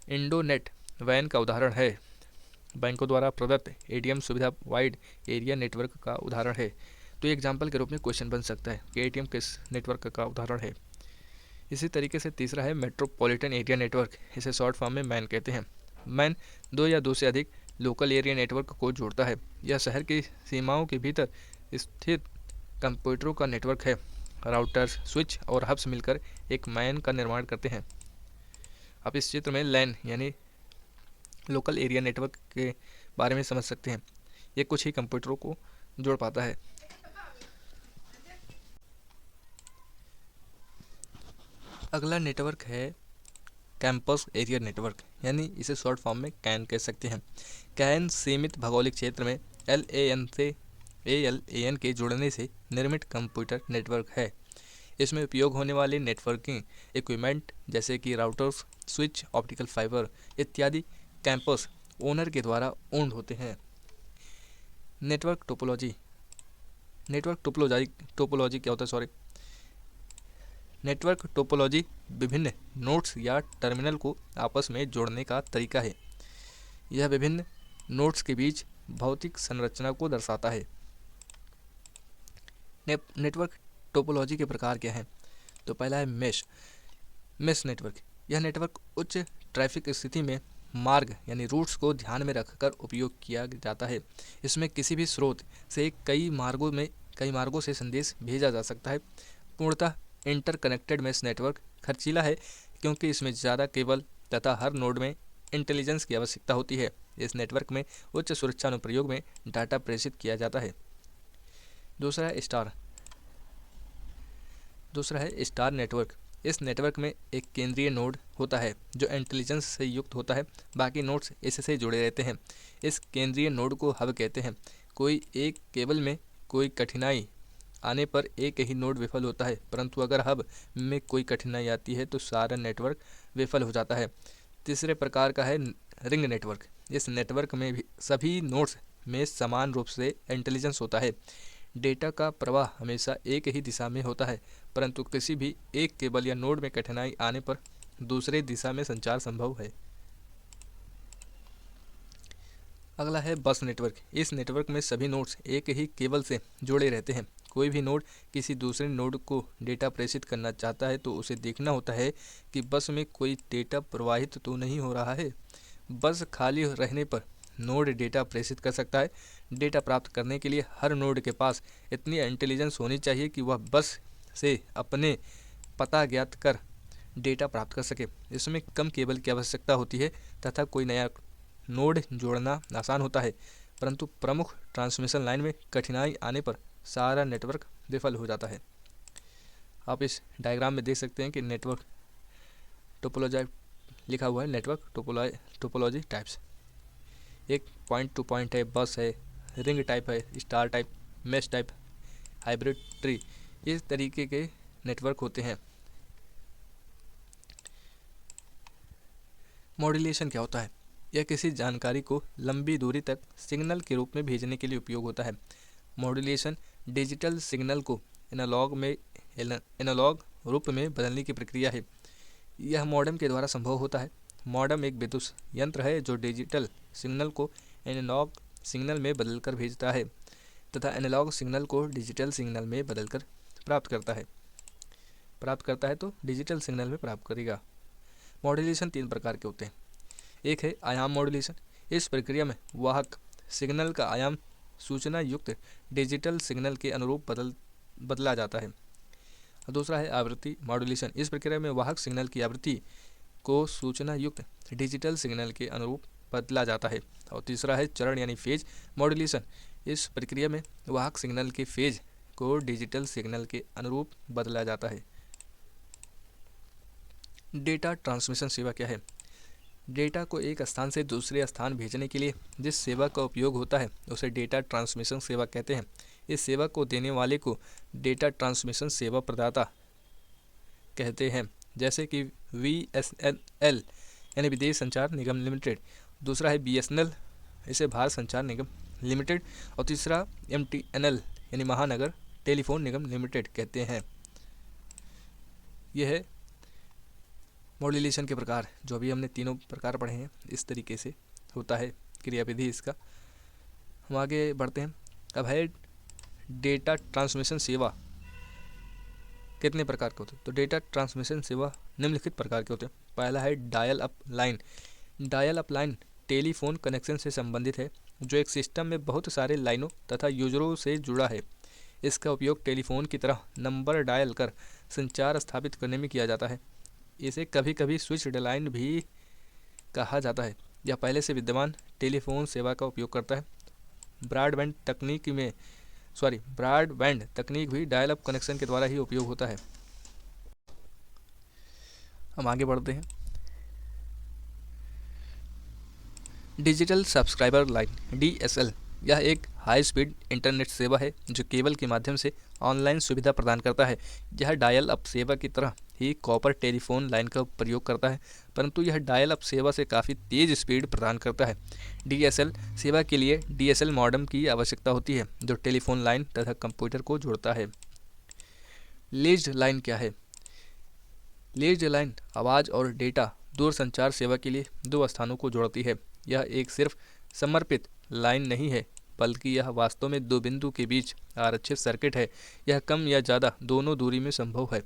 इंडोनेट WAN का उदाहरण है। बैंकों द्वारा प्रदत्त ATM सुविधा वाइड एरिया नेटवर्क का उदाहरण है। तो एग्जाम्पल के रूप में क्वेश्चन बन सकता है कि ATM किस नेटवर्क का उदाहरण है। इसी तरीके से तीसरा है मेट्रोपॉलिटन एरिया नेटवर्क, इसे शॉर्ट फॉर्म में मैन कहते हैं। मैन दो या दो से अधिक लोकल एरिया नेटवर्क को जोड़ता है। यह शहर की सीमाओं के भीतर स्थित कंप्यूटरों का नेटवर्क है। राउटर्स, स्विच और हब्स मिलकर एक मैन का निर्माण करते हैं। अब इस चित्र में लैन यानी लोकल एरिया नेटवर्क के बारे में समझ सकते हैं। ये कुछ ही कंप्यूटरों को जोड़ पाता है। अगला नेटवर्क है कैंपस एरिया नेटवर्क, यानी इसे शॉर्ट फॉर्म में कैन कह सकते हैं। कैन सीमित भौगोलिक क्षेत्र में LAN से ALAN के जुड़ने से निर्मित कंप्यूटर नेटवर्क है। इसमें उपयोग होने वाले नेटवर्किंग इक्विपमेंट जैसे कि राउटर्स, स्विच, ऑप्टिकल फाइबर इत्यादि कैंपस ओनर के द्वारा ओन्ड होते हैं। नेटवर्क टोपोलॉजी नेटवर्क टोपोलॉजी क्या होता है, सॉरी। नेटवर्क टोपोलॉजी विभिन्न नोड्स या टर्मिनल को आपस में जोड़ने का तरीका है। यह विभिन्न नोड्स के बीच भौतिक संरचना को दर्शाता है। नेटवर्क टोपोलॉजी के प्रकार क्या हैं? तो पहला है मेश नेटवर्क। यह नेटवर्क उच्च ट्रैफिक स्थिति में मार्ग यानी रूट्स को ध्यान में रखकर उपयोग किया जाता है। इसमें किसी भी स्रोत से कई मार्गों से संदेश भेजा जा सकता है। पूर्णतः इंटरकनेक्टेड मेश नेटवर्क खर्चीला है क्योंकि इसमें ज़्यादा केबल तथा हर नोड में इंटेलिजेंस की आवश्यकता होती है। इस नेटवर्क में उच्च सुरक्षा अनुप्रयोग में डाटा प्रेषित किया जाता है। दूसरा है स्टार नेटवर्क। इस नेटवर्क में एक केंद्रीय नोड होता है जो इंटेलिजेंस से युक्त होता है, बाकी नोड्स इससे जुड़े रहते हैं। इस केंद्रीय नोड को हब कहते हैं। कोई एक केबल में कोई कठिनाई आने पर एक ही नोड विफल होता है, परंतु अगर हब में कोई कठिनाई आती है तो सारा नेटवर्क विफल हो जाता है। तीसरे प्रकार का है रिंग नेटवर्क। इस नेटवर्क में भी सभी नोड्स में समान रूप से इंटेलिजेंस होता है। डेटा का प्रवाह हमेशा एक ही दिशा में होता है, परंतु किसी भी एक केबल या नोड में कठिनाई आने पर दूसरे दिशा में संचार संभव है। अगला है बस नेटवर्क। इस नेटवर्क में सभी नोड्स एक ही केबल से जुड़े रहते हैं। कोई भी नोड किसी दूसरे नोड को डेटा प्रेषित करना चाहता है तो उसे देखना होता है कि बस में कोई डेटा प्रवाहित तो नहीं हो रहा है। बस खाली रहने पर नोड डेटा प्रेषित कर सकता है। डेटा प्राप्त करने के लिए हर नोड के पास इतनी इंटेलिजेंस होनी चाहिए कि वह बस से अपने पता ज्ञात कर डेटा प्राप्त कर सके। इसमें कम केबल की आवश्यकता होती है तथा कोई नया नोड जोड़ना आसान होता है, परंतु प्रमुख ट्रांसमिशन लाइन में कठिनाई आने पर सारा नेटवर्क विफल हो जाता है। आप इस डायग्राम में देख सकते हैं कि नेटवर्क टोपोलॉजी लिखा हुआ है। नेटवर्क टोपोलॉजी टाइप्स, एक पॉइंट टू पॉइंट है, बस है, रिंग टाइप है, star type, mesh type, hybrid tree, इस तरीके के नेटवर्क होते हैं। मॉड्यूलेशन क्या होता है? यह किसी जानकारी को लंबी दूरी तक सिग्नल के रूप में भेजने के लिए उपयोग होता है। मॉड्यूलेशन डिजिटल सिग्नल को एनालॉग रूप में बदलने की प्रक्रिया है। यह मॉडेम के द्वारा संभव होता है। मॉडेम एक विद्युत यंत्र है जो डिजिटल सिग्नल को एनालॉग सिग्नल में बदलकर भेजता है तथा एनालॉग सिग्नल को डिजिटल सिग्नल में बदलकर प्राप्त करता है तो डिजिटल सिग्नल में प्राप्त करेगा। मॉड्यूलेशन 3 प्रकार के होते हैं। एक है आयाम मॉड्यूलेशन। इस प्रक्रिया में वाहक सिग्नल का आयाम सूचना युक्त डिजिटल सिग्नल के अनुरूप बदला जाता है। दूसरा है आवृत्ति मॉड्यूलेशन। इस प्रक्रिया में वाहक सिग्नल की आवृत्ति को सूचना युक्त डिजिटल सिग्नल के अनुरूप बदला जाता है। और तीसरा है चरण यानी फेज मॉड्यूलेशन। इस प्रक्रिया में वाहक सिग्नल के फेज को डिजिटल सिग्नल के अनुरूप बदला जाता है। डेटा ट्रांसमिशन सेवा क्या है? डेटा को एक स्थान से दूसरे स्थान भेजने के लिए जिस सेवा का उपयोग होता है उसे डेटा ट्रांसमिशन सेवा कहते हैं। इस सेवा को देने वाले को डेटा ट्रांसमिशन सेवा प्रदाता कहते हैं, जैसे कि VSNL यानी विदेश संचार निगम लिमिटेड। दूसरा है BSNL, इसे भारत संचार निगम लिमिटेड। और तीसरा MTNL यानी महानगर टेलीफोन निगम लिमिटेड कहते हैं। यह है मॉड्यूलेशन के प्रकार, जो अभी हमने तीनों प्रकार पढ़े हैं। इस तरीके से होता है क्रियाविधि इसका। हम आगे बढ़ते हैं। अब है डेटा ट्रांसमिशन सेवा कितने प्रकार के होते हैं? तो डेटा ट्रांसमिशन सेवा निम्नलिखित प्रकार के होते हैं। पहला है dial up line. Dial up line telephone connection से संबंधित है जो एक सिस्टम में बहुत सारे लाइनों तथा यूजरों से जुड़ा है। इसका उपयोग टेलीफोन की तरह नंबर डायल कर संचार स्थापित करने में किया जाता है। इसे कभी कभी स्विच्ड लाइन भी कहा जाता है। यह पहले से विद्यमान टेलीफोन सेवा का उपयोग करता है। ब्रॉडबैंड तकनीक भी डायल अप कनेक्शन के द्वारा ही उपयोग होता है। हम आगे बढ़ते हैं। डिजिटल सब्सक्राइबर लाइन DSL, यह एक हाई स्पीड इंटरनेट सेवा है जो केबल के माध्यम से ऑनलाइन सुविधा प्रदान करता है। यह डायल अप सेवा की तरह ही कॉपर टेलीफोन लाइन का प्रयोग करता है, परंतु यह डायल अप सेवा से काफ़ी तेज़ स्पीड प्रदान करता है। डीएसएल सेवा के लिए डीएसएल मॉडेम की आवश्यकता होती है, जो टेलीफोन लाइन तथा कंप्यूटर को जोड़ता है। लीज्ड लाइन क्या है? लीज्ड लाइन आवाज़ और डेटा दूरसंचार सेवा के लिए दो स्थानों को जोड़ती है। यह एक सिर्फ समर्पित लाइन नहीं है, बल्कि यह वास्तव में दो बिंदु के बीच आरक्षित सर्किट है। यह कम या ज़्यादा दोनों दूरी में संभव है।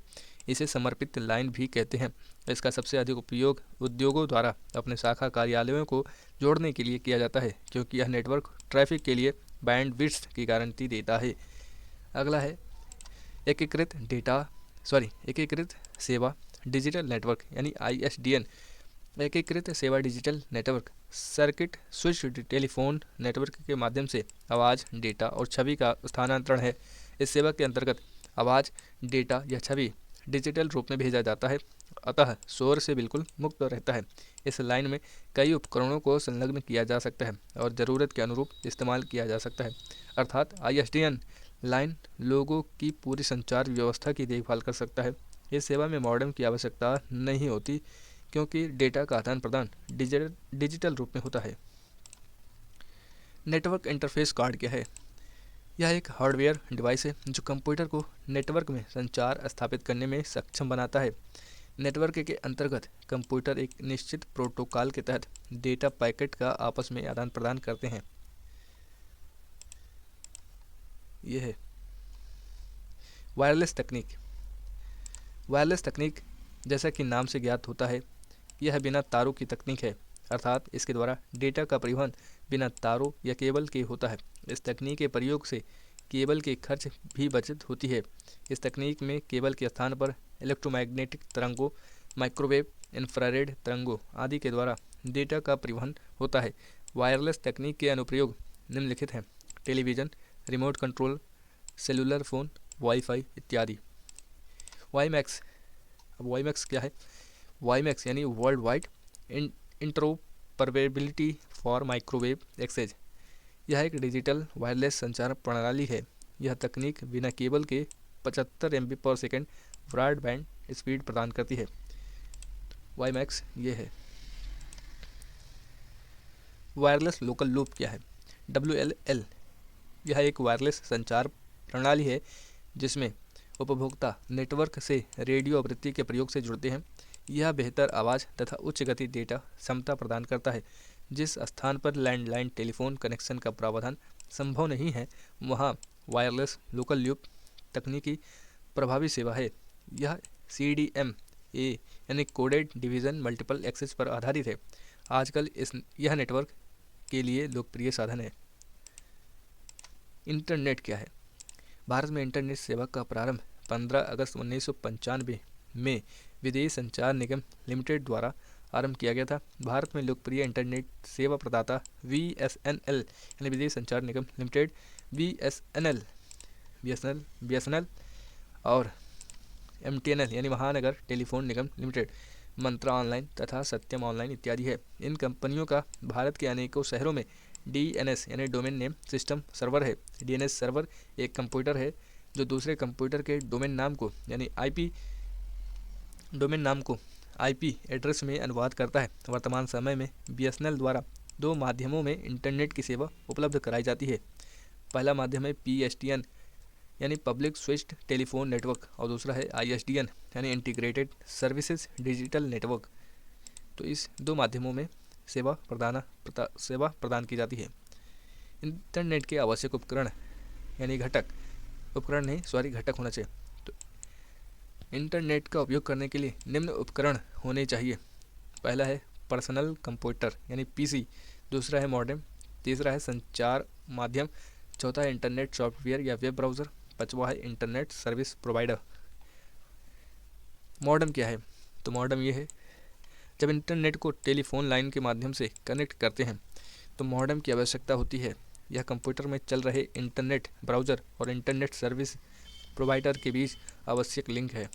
इसे समर्पित लाइन भी कहते हैं। इसका सबसे अधिक उपयोग उद्योगों द्वारा अपने शाखा कार्यालयों को जोड़ने के लिए किया जाता है, क्योंकि यह नेटवर्क ट्रैफिक के लिए बैंडविड्थ की गारंटी देता है। अगला है एकीकृत सेवा डिजिटल नेटवर्क यानी ISDN। एकीकृत सेवा digital network circuit switched telephone network के माध्यम से आवाज़, डेटा और छवि का स्थानांतरण है। इस सेवा के अंतर्गत आवाज़, डेटा या छवि डिजिटल रूप में भेजा जाता है, अतः शोर से बिल्कुल मुक्त रहता है। इस लाइन में कई उपकरणों को संलग्न किया जा सकता है और ज़रूरत के अनुरूप इस्तेमाल किया जा सकता है। अर्थात ISDN लाइन लोगों की पूरी संचार व्यवस्था की देखभाल कर सकता है। इस सेवा में मॉडेम की आवश्यकता नहीं होती, क्योंकि डेटा का आदान प्रदान डिजिटल रूप में होता है। नेटवर्क इंटरफेस कार्ड क्या है? यह एक हार्डवेयर डिवाइस है जो कंप्यूटर को नेटवर्क में संचार स्थापित करने में सक्षम बनाता है। नेटवर्क के अंतर्गत कंप्यूटर एक निश्चित प्रोटोकॉल के तहत डेटा पैकेट का आपस में आदान प्रदान करते हैं। यह है वायरलेस तकनीक। वायरलेस तकनीक, जैसा कि नाम से ज्ञात होता है, यह बिना तारों की तकनीक है, अर्थात इसके द्वारा डेटा का परिवहन बिना तारों या केबल के होता है। इस तकनीक के प्रयोग से केबल के खर्च भी बचत होती है। इस तकनीक में केबल के स्थान पर इलेक्ट्रोमैग्नेटिक तरंगों, माइक्रोवेव, इंफ्रारेड तरंगों आदि के द्वारा डेटा का परिवहन होता है। वायरलेस तकनीक के अनुप्रयोग निम्नलिखित हैं: television, remote control, cellular phone, wifi इत्यादि। वाईमैक्स। अब वाईमैक्स क्या है? वाईमैक्स यानी world wide interoperability for microwave exchange. यह एक डिजिटल वायरलेस संचार प्रणाली है। यह तकनीक बिना केबल के 75 MB/s ब्रॉडबैंड स्पीड प्रदान करती है। वाईमैक्स ये है। वायरलेस लोकल लूप क्या है? WLL। यह एक वायरलेस संचार प्रणाली है जिसमें उपभोक्ता नेटवर्क से रेडियो आवृत्ति के प्रयोग से जुड़ते हैं। यह बेहतर आवाज़ तथा उच्च गति डेटा क्षमता प्रदान करता है। जिस स्थान पर लैंडलाइन टेलीफोन कनेक्शन का प्रावधान संभव नहीं है, वहाँ वायरलेस लोकल लूप तकनीकी प्रभावी सेवा है। यह CDMA यानी कोडेड डिवीज़न मल्टीपल एक्सेस पर आधारित है। आजकल यह नेटवर्क के लिए लोकप्रिय साधन है। इंटरनेट क्या है? भारत में इंटरनेट सेवा का प्रारंभ 15 अगस्त 1995 में विदेश संचार निगम लिमिटेड द्वारा आरंभ किया गया था। भारत में लोकप्रिय इंटरनेट सेवा प्रदाता BSNL यानी विदेश संचार निगम लिमिटेड, BSNL और MTNL यानी महानगर टेलीफोन निगम लिमिटेड, मंत्रा ऑनलाइन तथा सत्यम ऑनलाइन इत्यादि है। इन कंपनियों का भारत के अनेकों शहरों में DNS यानी डोमेन नेम सिस्टम सर्वर है। DNS सर्वर एक कंप्यूटर है जो दूसरे कंप्यूटर के डोमेन नाम को यानी IP एड्रेस में अनुवाद करता है। वर्तमान समय में BSNL द्वारा दो माध्यमों में इंटरनेट की सेवा उपलब्ध कराई जाती है। पहला माध्यम है PSTN यानी पब्लिक स्विच्ड टेलीफोन नेटवर्क और दूसरा है ISDN यानी इंटीग्रेटेड सर्विसेज डिजिटल नेटवर्क। तो इस दो माध्यमों में सेवा प्रदान की जाती है। इंटरनेट के आवश्यक घटक होना चाहिए। तो इंटरनेट का उपयोग करने के लिए निम्न उपकरण होने चाहिए। पहला है पर्सनल कंप्यूटर यानी PC, दूसरा है मॉडेम, तीसरा है संचार माध्यम, चौथा है इंटरनेट सॉफ्टवेयर या वेब ब्राउज़र, पांचवा है इंटरनेट सर्विस प्रोवाइडर। मॉडेम क्या है? तो मॉडेम ये है, जब इंटरनेट को टेलीफोन लाइन के माध्यम से कनेक्ट करते हैं तो मॉडेम की आवश्यकता होती है। यह कंप्यूटर में चल रहे इंटरनेट ब्राउज़र और इंटरनेट सर्विस प्रोवाइडर के बीच आवश्यक लिंक है।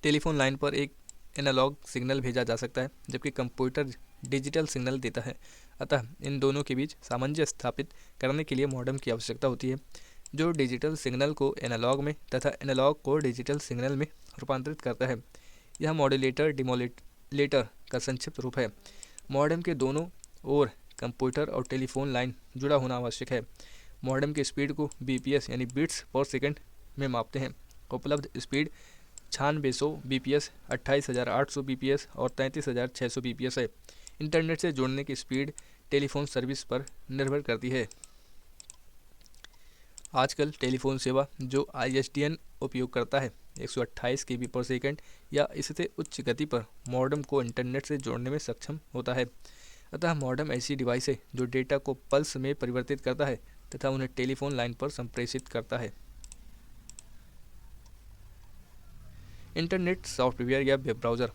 टेलीफोन लाइन पर एक एनालॉग सिग्नल भेजा जा सकता है, जबकि कंप्यूटर डिजिटल सिग्नल देता है। अतः इन दोनों के बीच सामंजस्य स्थापित करने के लिए मॉडेम की आवश्यकता होती है। जो डिजिटल सिग्नल को एनालॉग में तथा एनालॉग को डिजिटल सिग्नल में रूपांतरित करता है। यह मॉड्यूलेटर डिमोलेटर का संक्षिप्त रूप है। मॉडेम के दोनों ओर कंप्यूटर और टेलीफोन लाइन जुड़ा होना आवश्यक है। मॉडेम की स्पीड को बीपीएस यानी बिट्स पर सेकंड में मापते हैं। उपलब्ध स्पीड 9600 बीपीएस, 28800 बीपीएस और 33600 बीपीएस है। इंटरनेट से जुड़ने की स्पीड टेलीफोन सर्विस पर निर्भर करती है। आजकल टेलीफोन सेवा जो ISDN उपयोग करता है 128 KB पर सेकंड या इससे उच्च गति पर मॉडेम को इंटरनेट से जोड़ने में सक्षम होता है। अतः मॉडेम ऐसी डिवाइस है जो डेटा को पल्स में परिवर्तित करता है तथा उन्हें टेलीफोन लाइन पर संप्रेषित करता है। इंटरनेट सॉफ्टवेयर या वेब ब्राउज़र।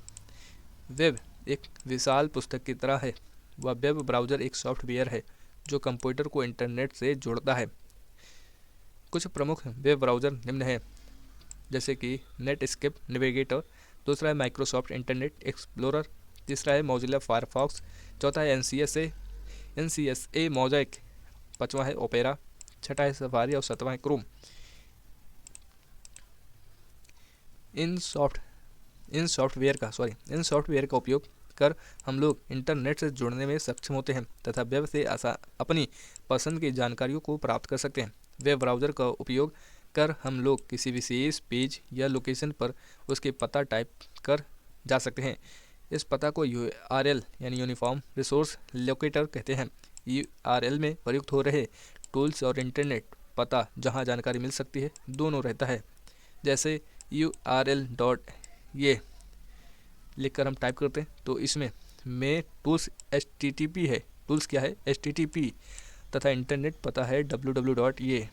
वेब एक विशाल पुस्तक की तरह है। वह वेब ब्राउज़र एक सॉफ्टवेयर है जो कंप्यूटर को इंटरनेट से जोड़ता है। कुछ प्रमुख वेब ब्राउज़र निम्न हैं, जैसे कि नेटस्केप नेविगेटर, दूसरा है माइक्रोसॉफ्ट इंटरनेट एक्सप्लोरर, तीसरा है मोजिला फायरफॉक्स, चौथा है NCSA मोज़ेक, पाँचवा है ओपेरा, छठा है सफारी और सातवां है क्रोम। इन सॉफ्टवेयर का उपयोग कर हम लोग इंटरनेट से जुड़ने में सक्षम होते हैं तथा वेब से अपनी पसंद की जानकारियों को प्राप्त कर सकते हैं। वेब ब्राउज़र का उपयोग कर हम लोग किसी विशेष पेज या लोकेशन पर उसके पता टाइप कर जा सकते हैं। इस पता को URL यानी यूनिफॉर्म रिसोर्स लोकेटर कहते हैं। URL में प्रयुक्त हो रहे टूल्स और इंटरनेट पता जहां जानकारी मिल सकती है दोनों रहता है। जैसे url.ये लिखकर हम टाइप करते हैं तो इसमें टूल्स HTTP है। टूल्स क्या है? HTTP तथा इंटरनेट पता है www.ये।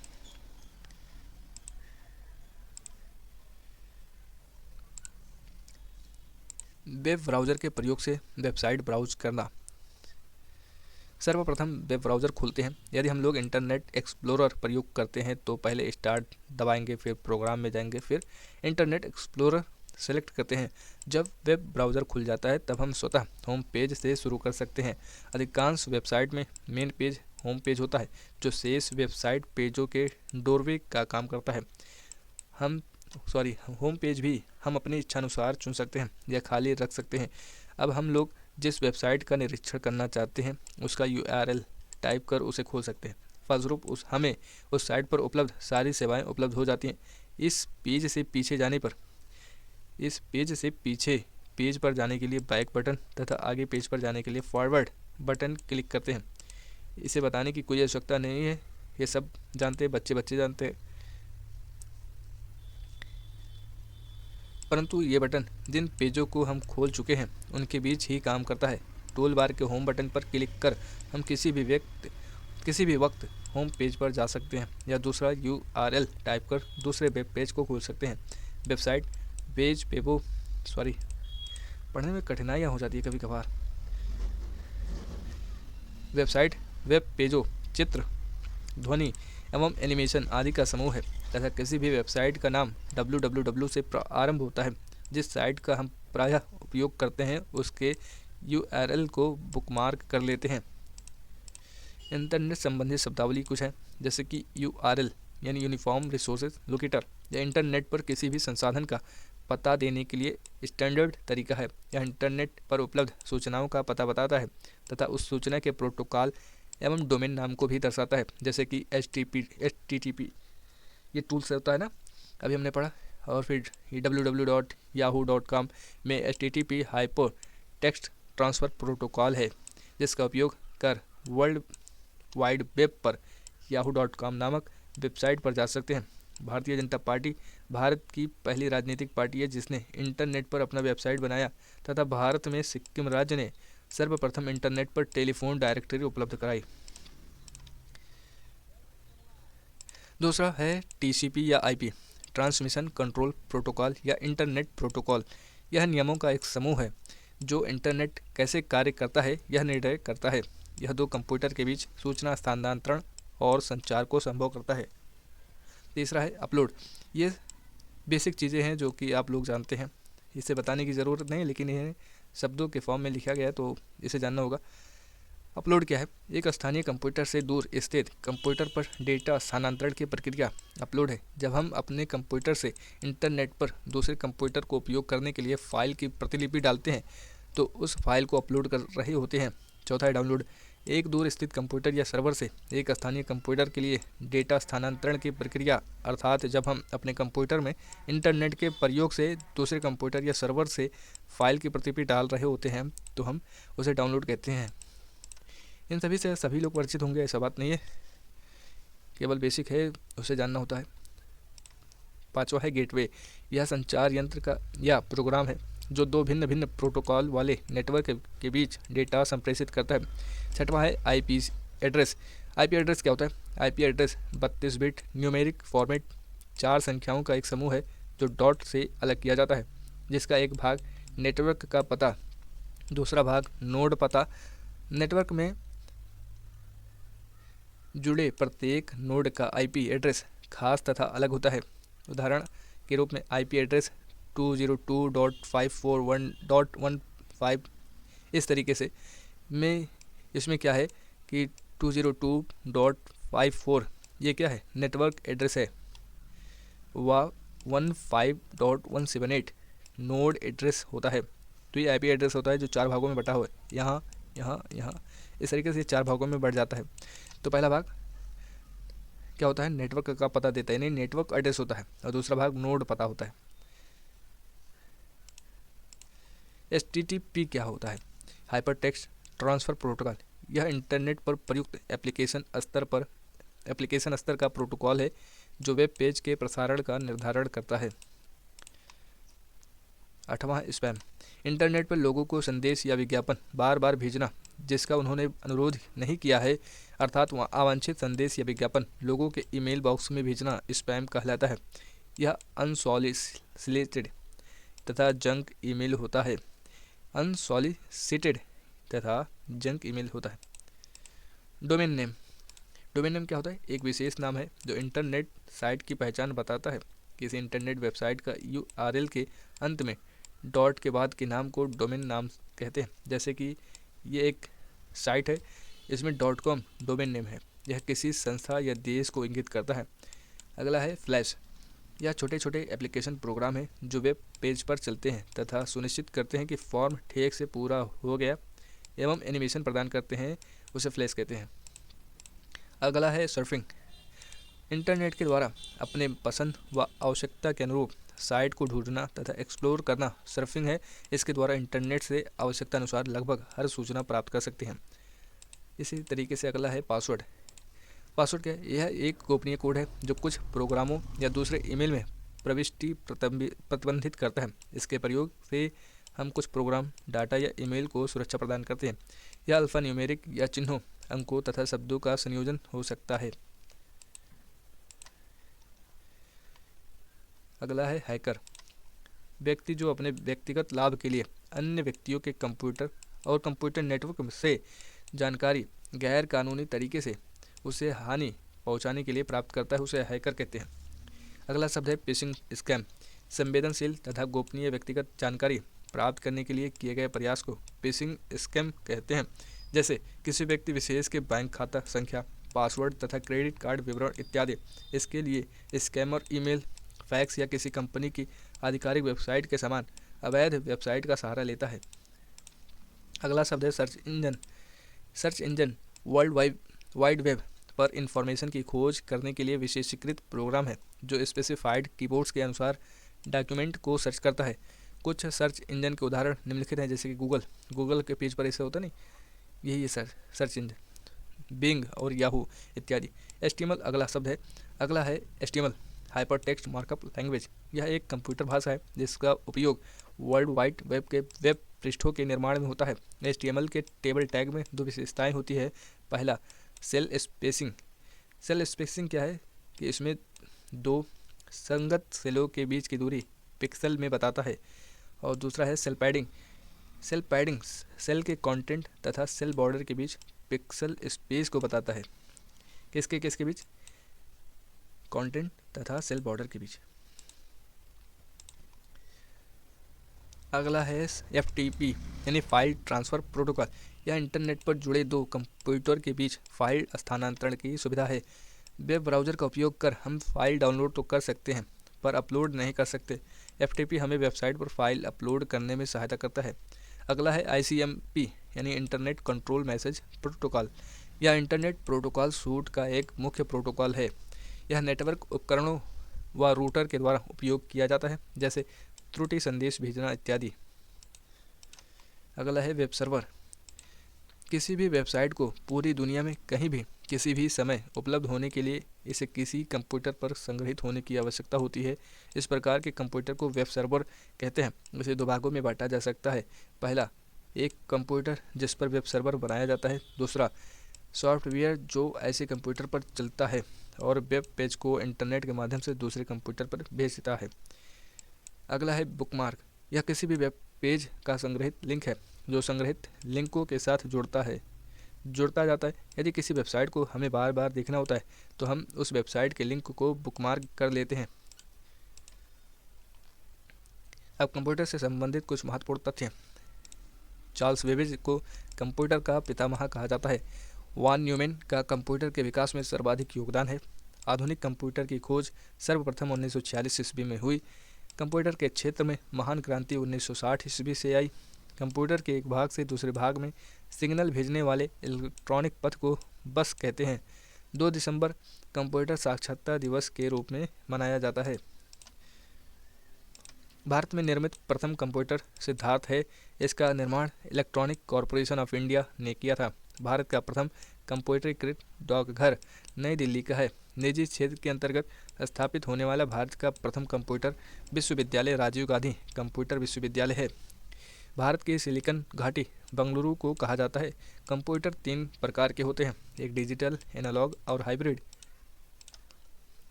वेब ब्राउज़र के प्रयोग से वेबसाइट ब्राउज करना। सर्वप्रथम वेब ब्राउज़र खोलते हैं। यदि हम लोग इंटरनेट एक्सप्लोरर प्रयोग करते हैं तो पहले स्टार्ट दबाएंगे, फिर प्रोग्राम में जाएंगे, फिर इंटरनेट एक्सप्लोरर सेलेक्ट करते हैं। जब वेब ब्राउज़र खुल जाता है तब हम स्वतः होम पेज से शुरू कर सकते हैं। अधिकांश वेबसाइट में मेन पेज होम पेज होता है जो शेष वेबसाइट पेजों के डोरवे का काम करता है। होम पेज भी हम अपनी इच्छानुसार चुन सकते हैं या खाली रख सकते हैं। अब हम लोग जिस वेबसाइट का निरीक्षण करना चाहते हैं उसका URL टाइप कर उसे खोल सकते हैं। फलस्वरूप हमें उस साइट पर उपलब्ध सारी सेवाएं उपलब्ध हो जाती हैं। इस पेज से पेज पर जाने के लिए बैक बटन तथा आगे पेज पर जाने के लिए फॉरवर्ड बटन क्लिक करते हैं। इसे बताने की कोई आवश्यकता नहीं है, ये सब जानते हैं, बच्चे जानते हैं। परंतु ये बटन जिन पेजों को हम खोल चुके हैं उनके बीच ही काम करता है। टूल बार के होम बटन पर क्लिक कर हम किसी भी वक्त होम पेज पर जा सकते हैं या दूसरा URL टाइप कर दूसरे वेब पेज को खोल सकते हैं। वेबसाइट पढ़ने में कठिनाइयाँ हो जाती है कभी कभार। वेबसाइट वेब पेजों, चित्र, ध्वनि एवं एनिमेशन आदि का समूह है तथा किसी भी वेबसाइट का नाम www से प्रारंभ होता है। जिस साइट का हम प्रायः उपयोग करते हैं उसके URL को बुकमार्क कर लेते हैं। इंटरनेट संबंधी शब्दावली कुछ है, जैसे कि URL यानी यूनिफॉर्म रिसोर्स लोकेटर या इंटरनेट पर किसी भी संसाधन का पता देने के लिए स्टैंडर्ड तरीका है। यह इंटरनेट पर उपलब्ध सूचनाओं का पता बताता है तथा उस सूचना के प्रोटोकॉल एवं डोमेन नाम को भी दर्शाता है, जैसे कि HTTP ये टूल्स होता है ना, अभी हमने पढ़ा। और फिर www.yahoo.com में HTTP hyper text transfer protocol है जिसका उपयोग कर वर्ल्ड वाइड वेब पर yahoo.com नामक वेबसाइट पर जा सकते हैं। भारतीय जनता पार्टी भारत की पहली राजनीतिक पार्टी है जिसने इंटरनेट पर अपना वेबसाइट बनाया तथा भारत में सिक्किम राज्य ने सर्वप्रथम इंटरनेट पर टेलीफोन डायरेक्टरी उपलब्ध कराई। दूसरा है TCP या IP ट्रांसमिशन कंट्रोल प्रोटोकॉल या इंटरनेट प्रोटोकॉल। यह नियमों का एक समूह है जो इंटरनेट कैसे कार्य करता है यह निर्णय करता है। यह दो कंप्यूटर के बीच सूचना स्थानांतरण और संचार को संभव करता है। तीसरा है अपलोड। ये बेसिक चीज़ें हैं जो कि आप लोग जानते हैं, इसे बताने की ज़रूरत नहीं, लेकिन यह शब्दों के फॉर्म में लिखा गया है तो इसे जानना होगा। अपलोड क्या है? एक स्थानीय कंप्यूटर से दूर स्थित कंप्यूटर पर डेटा स्थानांतरण की प्रक्रिया अपलोड है। जब हम अपने कंप्यूटर से इंटरनेट पर दूसरे कंप्यूटर को उपयोग करने के लिए फ़ाइल की प्रतिलिपि डालते हैं तो उस फाइल को अपलोड कर रहे होते हैं। चौथा है डाउनलोड। एक दूर स्थित कंप्यूटर या सर्वर से एक स्थानीय कंप्यूटर के लिए डेटा स्थानांतरण की प्रक्रिया, अर्थात जब हम अपने कंप्यूटर में इंटरनेट के प्रयोग से दूसरे कंप्यूटर या सर्वर से फाइल की प्रतिलिपि डाल रहे होते हैं तो हम उसे डाउनलोड कहते हैं। इन सभी से सभी लोग परिचित होंगे, ऐसा बात नहीं है, केवल बेसिक है, उसे जानना होता है। पांचवा है गेटवे। यह संचार यंत्र का या प्रोग्राम है जो दो भिन्न भिन्न प्रोटोकॉल वाले नेटवर्क के बीच डेटा संप्रेषित करता है। छठवां है आईपी एड्रेस। आईपी एड्रेस क्या होता है? IP address 32 bit numeric format 4 संख्याओं का एक समूह है जो डॉट से अलग किया जाता है, जिसका एक भाग नेटवर्क का पता, दूसरा भाग नोड पता। नेटवर्क में जुड़े प्रत्येक नोड का आईपी एड्रेस खास तथा अलग होता है। उदाहरण के रूप में आईपी एड्रेस 202.541.15 इस तरीके से में इसमें क्या है कि 202.54 ये क्या है? नेटवर्क एड्रेस है। वह 15.178 नोड एड्रेस होता है। तो ये आईपी एड्रेस होता है जो 4 भागों में बटा हुआ है, यहाँ यहाँ यहाँ, इस तरीके से 4 भागों में बढ़ जाता है। तो पहला भाग क्या होता है? नेटवर्क का पता देता है, नहीं नेटवर्क एड्रेस होता है, और दूसरा भाग नोड पता होता है। HTTP क्या होता है? Hyper text transfer protocol. यह इंटरनेट पर प्रयुक्त एप्लीकेशन स्तर का प्रोटोकॉल है जो वेब पेज के प्रसारण का निर्धारण करता है। आठवां है स्पैम। इंटरनेट पर लोगों को संदेश या विज्ञापन बार बार भेजना जिसका उन्होंने अनुरोध नहीं किया है, अर्थात अवांछित संदेश या विज्ञापन लोगों के ईमेल बॉक्स में भेजना स्पैम कहलाता है। यह अनसॉलिसिटेड तथा जंक ईमेल होता है। अनसॉलिसिटेड तथा जंक ईमेल होता है। Domain name. डोमेन नेम क्या होता है? एक विशेष नाम है जो इंटरनेट साइट की पहचान बताता है। किसी इंटरनेट वेबसाइट का URL के अंत में डॉट के बाद के नाम को डोमेन नाम कहते हैं। जैसे कि ये एक साइट है, इसमें .com डोमेन नेम है, यह किसी संस्था या देश को इंगित करता है। अगला है फ्लैश। यह छोटे छोटे एप्लीकेशन प्रोग्राम हैं जो वेब पेज पर चलते हैं तथा सुनिश्चित करते हैं कि फॉर्म ठीक से पूरा हो गया एवं एनिमेशन प्रदान करते हैं, उसे फ्लैश कहते हैं। अगला है सर्फिंग। इंटरनेट के द्वारा अपने पसंद व आवश्यकता के अनुरूप साइट को ढूंढना तथा एक्सप्लोर करना सर्फिंग है। इसके द्वारा इंटरनेट से आवश्यकता अनुसार लगभग हर सूचना प्राप्त कर सकते हैं। इसी तरीके से अगला है पासवर्ड। पासवर्ड क्या है? यह एक गोपनीय कोड है जो कुछ प्रोग्रामों या दूसरे ईमेल में प्रविष्टि प्रतिबंधित करता है। इसके प्रयोग से हम कुछ प्रोग्राम, डाटा या ईमेल को सुरक्षा प्रदान करते हैं। यह अल्फा न्यूमेरिक या चिन्हों, अंकों तथा शब्दों का संयोजन हो सकता है। अगला है हैकर। व्यक्ति जो अपने व्यक्तिगत लाभ के लिए अन्य व्यक्तियों के कंप्यूटर और कंप्यूटर नेटवर्क से जानकारी गैर कानूनी तरीके से उसे हानि पहुंचाने के लिए प्राप्त करता है, उसे हैकर कहते हैं। अगला शब्द है फिशिंग स्कैम। संवेदनशील तथा गोपनीय व्यक्तिगत जानकारी प्राप्त करने के लिए किए गए प्रयास को फिशिंग स्कैम कहते हैं। जैसे किसी व्यक्ति विशेष के बैंक खाता संख्या, पासवर्ड तथा क्रेडिट कार्ड विवरण इत्यादि। इसके लिए स्कैमर ईमेल, फैक्स या किसी कंपनी की आधिकारिक वेबसाइट के समान अवैध वेबसाइट का सहारा लेता है। अगला शब्द है search engine. Search engine world wide web पर इंफॉर्मेशन की खोज करने के लिए विशेषीकृत प्रोग्राम है जो स्पेसिफाइड कीवर्ड्स के अनुसार डॉक्यूमेंट को सर्च करता है। कुछ सर्च इंजन के उदाहरण निम्नलिखित हैं, जैसे कि गूगल के पेज पर ऐसे होता नहीं, यही है सर्च इंजन, बिंग और याहू इत्यादि। HTML अगला शब्द है। अगला है HTML hyper text markup language. यह एक कंप्यूटर भाषा है जिसका उपयोग वर्ल्ड वाइड वेब के वेब पृष्ठों के निर्माण में होता है। HTML के टेबल टैग में दो विशेषताएं होती है। पहला सेल स्पेसिंग। सेल स्पेसिंग क्या है कि इसमें दो संगत सेलों के बीच की दूरी पिक्सल में बताता है। और दूसरा है cell padding. Cell padding cell के कंटेंट तथा सेल बॉर्डर के बीच पिक्सल स्पेस को बताता है। किसके बीच? कंटेंट तथा सेल बॉर्डर के बीच। अगला है FTP यानी फाइल ट्रांसफ़र प्रोटोकॉल। यह इंटरनेट पर जुड़े दो कंप्यूटर के बीच फाइल स्थानांतरण की सुविधा है। वेब ब्राउज़र का उपयोग कर हम फाइल डाउनलोड तो कर सकते हैं पर अपलोड नहीं कर सकते। FTP हमें वेबसाइट पर फाइल अपलोड करने में सहायता करता है। अगला है ICMP यानी इंटरनेट कंट्रोल मैसेज प्रोटोकॉल। यह इंटरनेट प्रोटोकॉल सूट का एक मुख्य प्रोटोकॉल है। यह नेटवर्क उपकरणों व रूटर के द्वारा उपयोग किया जाता है, जैसे त्रुटि संदेश भेजना इत्यादि। अगला है वेब सर्वर। किसी भी वेबसाइट को पूरी दुनिया में कहीं भी किसी भी समय उपलब्ध होने के लिए इसे किसी कंप्यूटर पर संग्रहित होने की आवश्यकता होती है। इस प्रकार के कंप्यूटर को वेब सर्वर कहते हैं। इसे दो भागों में बांटा जा सकता है। पहला, एक कंप्यूटर जिस पर वेब सर्वर बनाया जाता है। दूसरा, सॉफ्टवेयर जो ऐसे कंप्यूटर पर चलता है और वेब पेज को इंटरनेट के माध्यम से दूसरे कंप्यूटर पर भेजता है। अगला है बुकमार्क। यह किसी भी वेब पेज का संग्रहित लिंक है जो संग्रहित लिंकों के साथ जुड़ता जाता है। यदि किसी वेबसाइट को हमें बार बार देखना होता है तो हम उस वेबसाइट के लिंक को बुकमार्क कर लेते हैं। अब कंप्यूटर से संबंधित कुछ महत्वपूर्ण तथ्य। चार्ल्स बेबेज को कंप्यूटर का पितामह कहा जाता है। वान न्यूमैन का कंप्यूटर के विकास में सर्वाधिक योगदान है। आधुनिक कंप्यूटर की खोज सर्वप्रथम 1946 ईस्वी में हुई। कंप्यूटर के क्षेत्र में महान क्रांति 1960 ईस्वी से आई। कंप्यूटर के एक भाग से दूसरे भाग में सिग्नल भेजने वाले इलेक्ट्रॉनिक पथ को बस कहते हैं। 2 दिसंबर कंप्यूटर साक्षरता दिवस के रूप में मनाया जाता है। भारत में निर्मित प्रथम कंप्यूटर सिद्धार्थ है। इसका निर्माण इलेक्ट्रॉनिक कॉरपोरेशन ऑफ इंडिया ने किया था। भारत का प्रथम कंप्यूटरीकृत डाकघर नई दिल्ली का है। निजी क्षेत्र के अंतर्गत स्थापित होने वाला भारत का प्रथम कंप्यूटर विश्वविद्यालय राजीव गांधी कंप्यूटर विश्वविद्यालय है। भारत की सिलिकॉन घाटी बंगलुरु को कहा जाता है। कंप्यूटर 3 प्रकार के होते हैं, एक डिजिटल, एनालॉग और हाइब्रिड।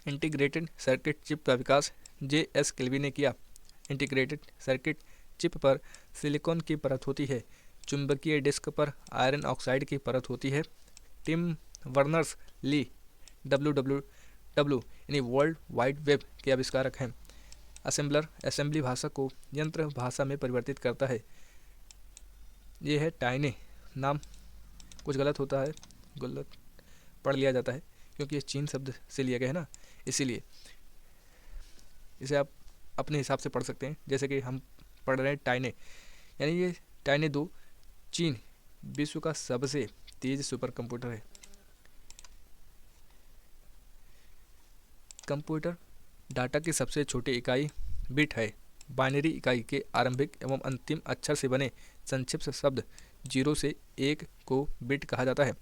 इंटीग्रेटेड सर्किट चिप का विकास JS किल्वी ने किया। इंटीग्रेटेड सर्किट चिप पर सिलिकॉन की परत होती है। चुंबकीय डिस्क पर आयरन ऑक्साइड की परत होती है। टिम वर्नर्स ली WWW यानी वर्ल्ड वाइड वेब के आविष्कारक हैं। असेंबलर असेंबली भाषा को यंत्र भाषा में परिवर्तित करता है। ये है टाइने। नाम कुछ गलत होता है, गलत पढ़ लिया जाता है क्योंकि ये चीन शब्द से लिया गया है ना, इसीलिए इसे आप अपने हिसाब से पढ़ सकते हैं। जैसे कि हम पढ़ रहे हैं टाइने, यानी ये टाइने 2 चीन विश्व का सबसे तेज सुपर कंप्यूटर है। कंप्यूटर डाटा की सबसे छोटी इकाई बिट है। बाइनरी इकाई के आरंभिक एवं अंतिम अक्षर से बने संक्षिप्त शब्द 0 से 1 को बिट कहा जाता है।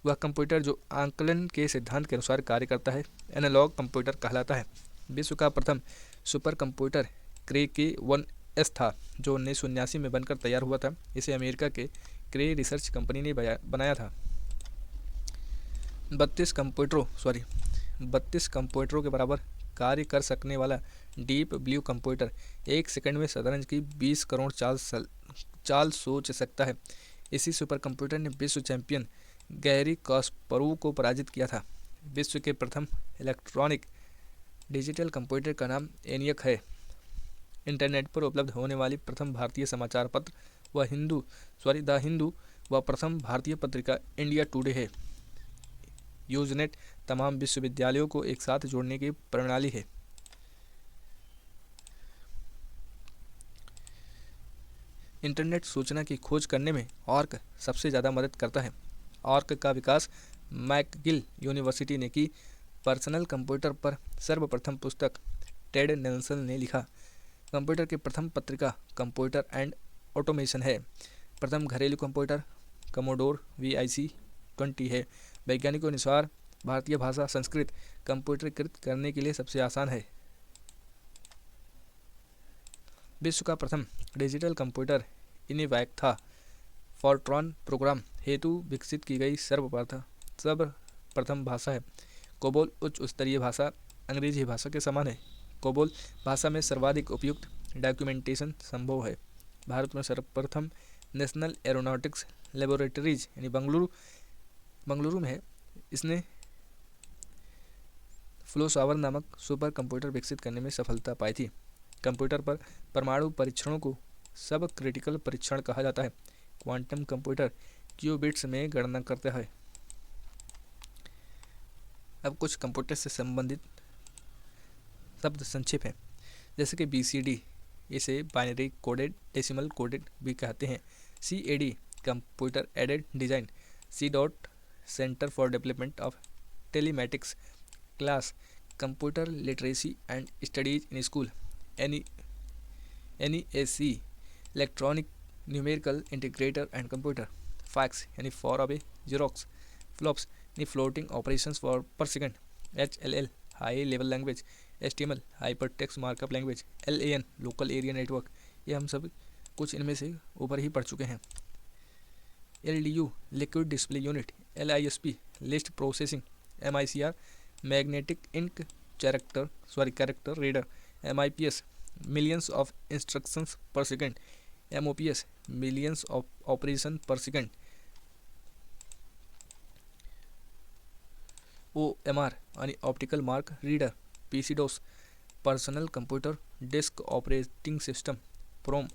वह कंप्यूटर जो आंकलन के सिद्धांत के अनुसार कार्य करता है एनालॉग कंप्यूटर कहलाता है। विश्व का प्रथम सुपर कंप्यूटर क्रे K1S था जो 1979 में बनकर तैयार हुआ था। इसे अमेरिका के क्रे रिसर्च कंपनी ने बनाया था। 32 कंप्यूटरों के बराबर कार्य कर सकने वाला डीप ब्लू कंप्यूटर 1 सेकंड में शतरंज की 20 करोड़ चाल सोच सकता है। इसी सुपर कंप्यूटर ने विश्व चैंपियन गैरी कास्परोव को पराजित किया था। विश्व के प्रथम इलेक्ट्रॉनिक डिजिटल कंप्यूटर का नाम ENIAC है। इंटरनेट पर उपलब्ध होने वाली प्रथम भारतीय समाचार पत्र द हिंदू व प्रथम भारतीय पत्रिका इंडिया टुडे है। यूजनेट तमाम विश्वविद्यालयों को एक साथ जोड़ने की प्रणाली है। इंटरनेट सूचना की खोज करने में ऑर्क सबसे ज़्यादा मदद करता है। ऑर्क का विकास मैकगिल यूनिवर्सिटी ने की। पर्सनल कंप्यूटर पर सर्वप्रथम पुस्तक टेड नेल्सन ने लिखा। कंप्यूटर की प्रथम पत्रिका कंप्यूटर एंड ऑटोमेशन है। प्रथम घरेलू कंप्यूटर कमोडोर VIC-20 है। वैज्ञानिकों के अनुसार भारतीय भाषा संस्कृत कंप्यूटरीकृत करने के लिए सबसे आसान है। विश्व का प्रथम डिजिटल कंप्यूटर ENIAC था। फोर्ट्रॉन प्रोग्राम हेतु विकसित की गई सर्वप्रथम भाषा है। कोबोल उच्च स्तरीय भाषा अंग्रेजी भाषा के समान है। कोबोल भाषा में सर्वाधिक उपयुक्त डॉक्यूमेंटेशन संभव है। भारत में सर्वप्रथम नेशनल एरोनॉटिक्स लेबोरेटरीज यानी बंगलुरु में है। इसने फ्लोसावर नामक सुपर कंप्यूटर विकसित करने में सफलता पाई थी। कंप्यूटर पर परमाणु परीक्षणों को सब क्रिटिकल परीक्षण कहा जाता है। क्वांटम कंप्यूटर क्यूबिट्स में गणना करता है। अब कुछ कंप्यूटर से संबंधित शब्द संक्षेप हैं, जैसे कि BCD, इसे बाइनरी कोडेड डेसिमल कोडेड भी कहते हैं। CAD computer aided design. C dot centre for development of telematics class computer literacy and studies in school. NEAC electronic numerical integrator and computer. Fax यानी फॉर अवे जीरोक्स। फ्लॉप्स यानी floating operations for पर second. HLL high level language. HTML hyper text markup language. LAN local area network. ये हम सब कुछ इनमें से ऊपर ही पढ़ चुके हैं। LDU liquid display unit. LISP list processing. MICR magnetic ink character reader. MIPS millions of instructions per second. MOPS millions of operation per second. OMR यानी optical mark reader. PC-DOS personal computer disk operating system. PROM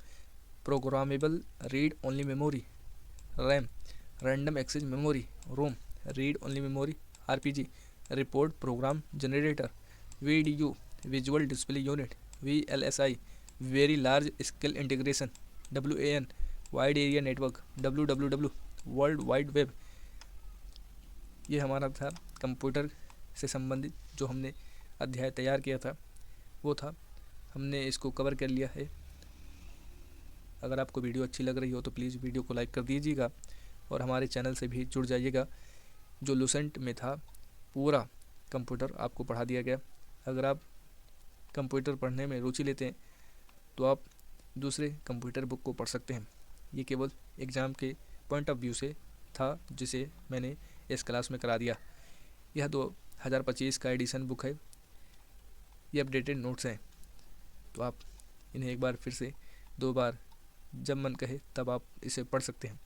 programmable read only memory. RAM random access memory. ROM read only memory. RPG report program generator. VDU visual display unit. VLSI very large scale integration. WAN wide area network. WWW world wide web. ये हमारा था computer से संबंधित जो हमने अध्याय तैयार किया था, वो था, हमने इसको कवर कर लिया है। अगर आपको वीडियो अच्छी लग रही हो तो प्लीज़ वीडियो को लाइक कर दीजिएगा और हमारे चैनल से भी जुड़ जाइएगा। जो लुसेंट में था पूरा कंप्यूटर आपको पढ़ा दिया गया। अगर आप कंप्यूटर पढ़ने में रुचि लेते हैं तो आप दूसरे कंप्यूटर बुक को पढ़ सकते हैं। ये केवल एग्ज़ाम के पॉइंट ऑफ व्यू से था जिसे मैंने इस क्लास में करा दिया। यह 2025 का एडिशन बुक है। ये अपडेटेड नोट्स हैं, तो आप इन्हें एक बार फिर से 2 बार जब मन कहे तब आप इसे पढ़ सकते हैं।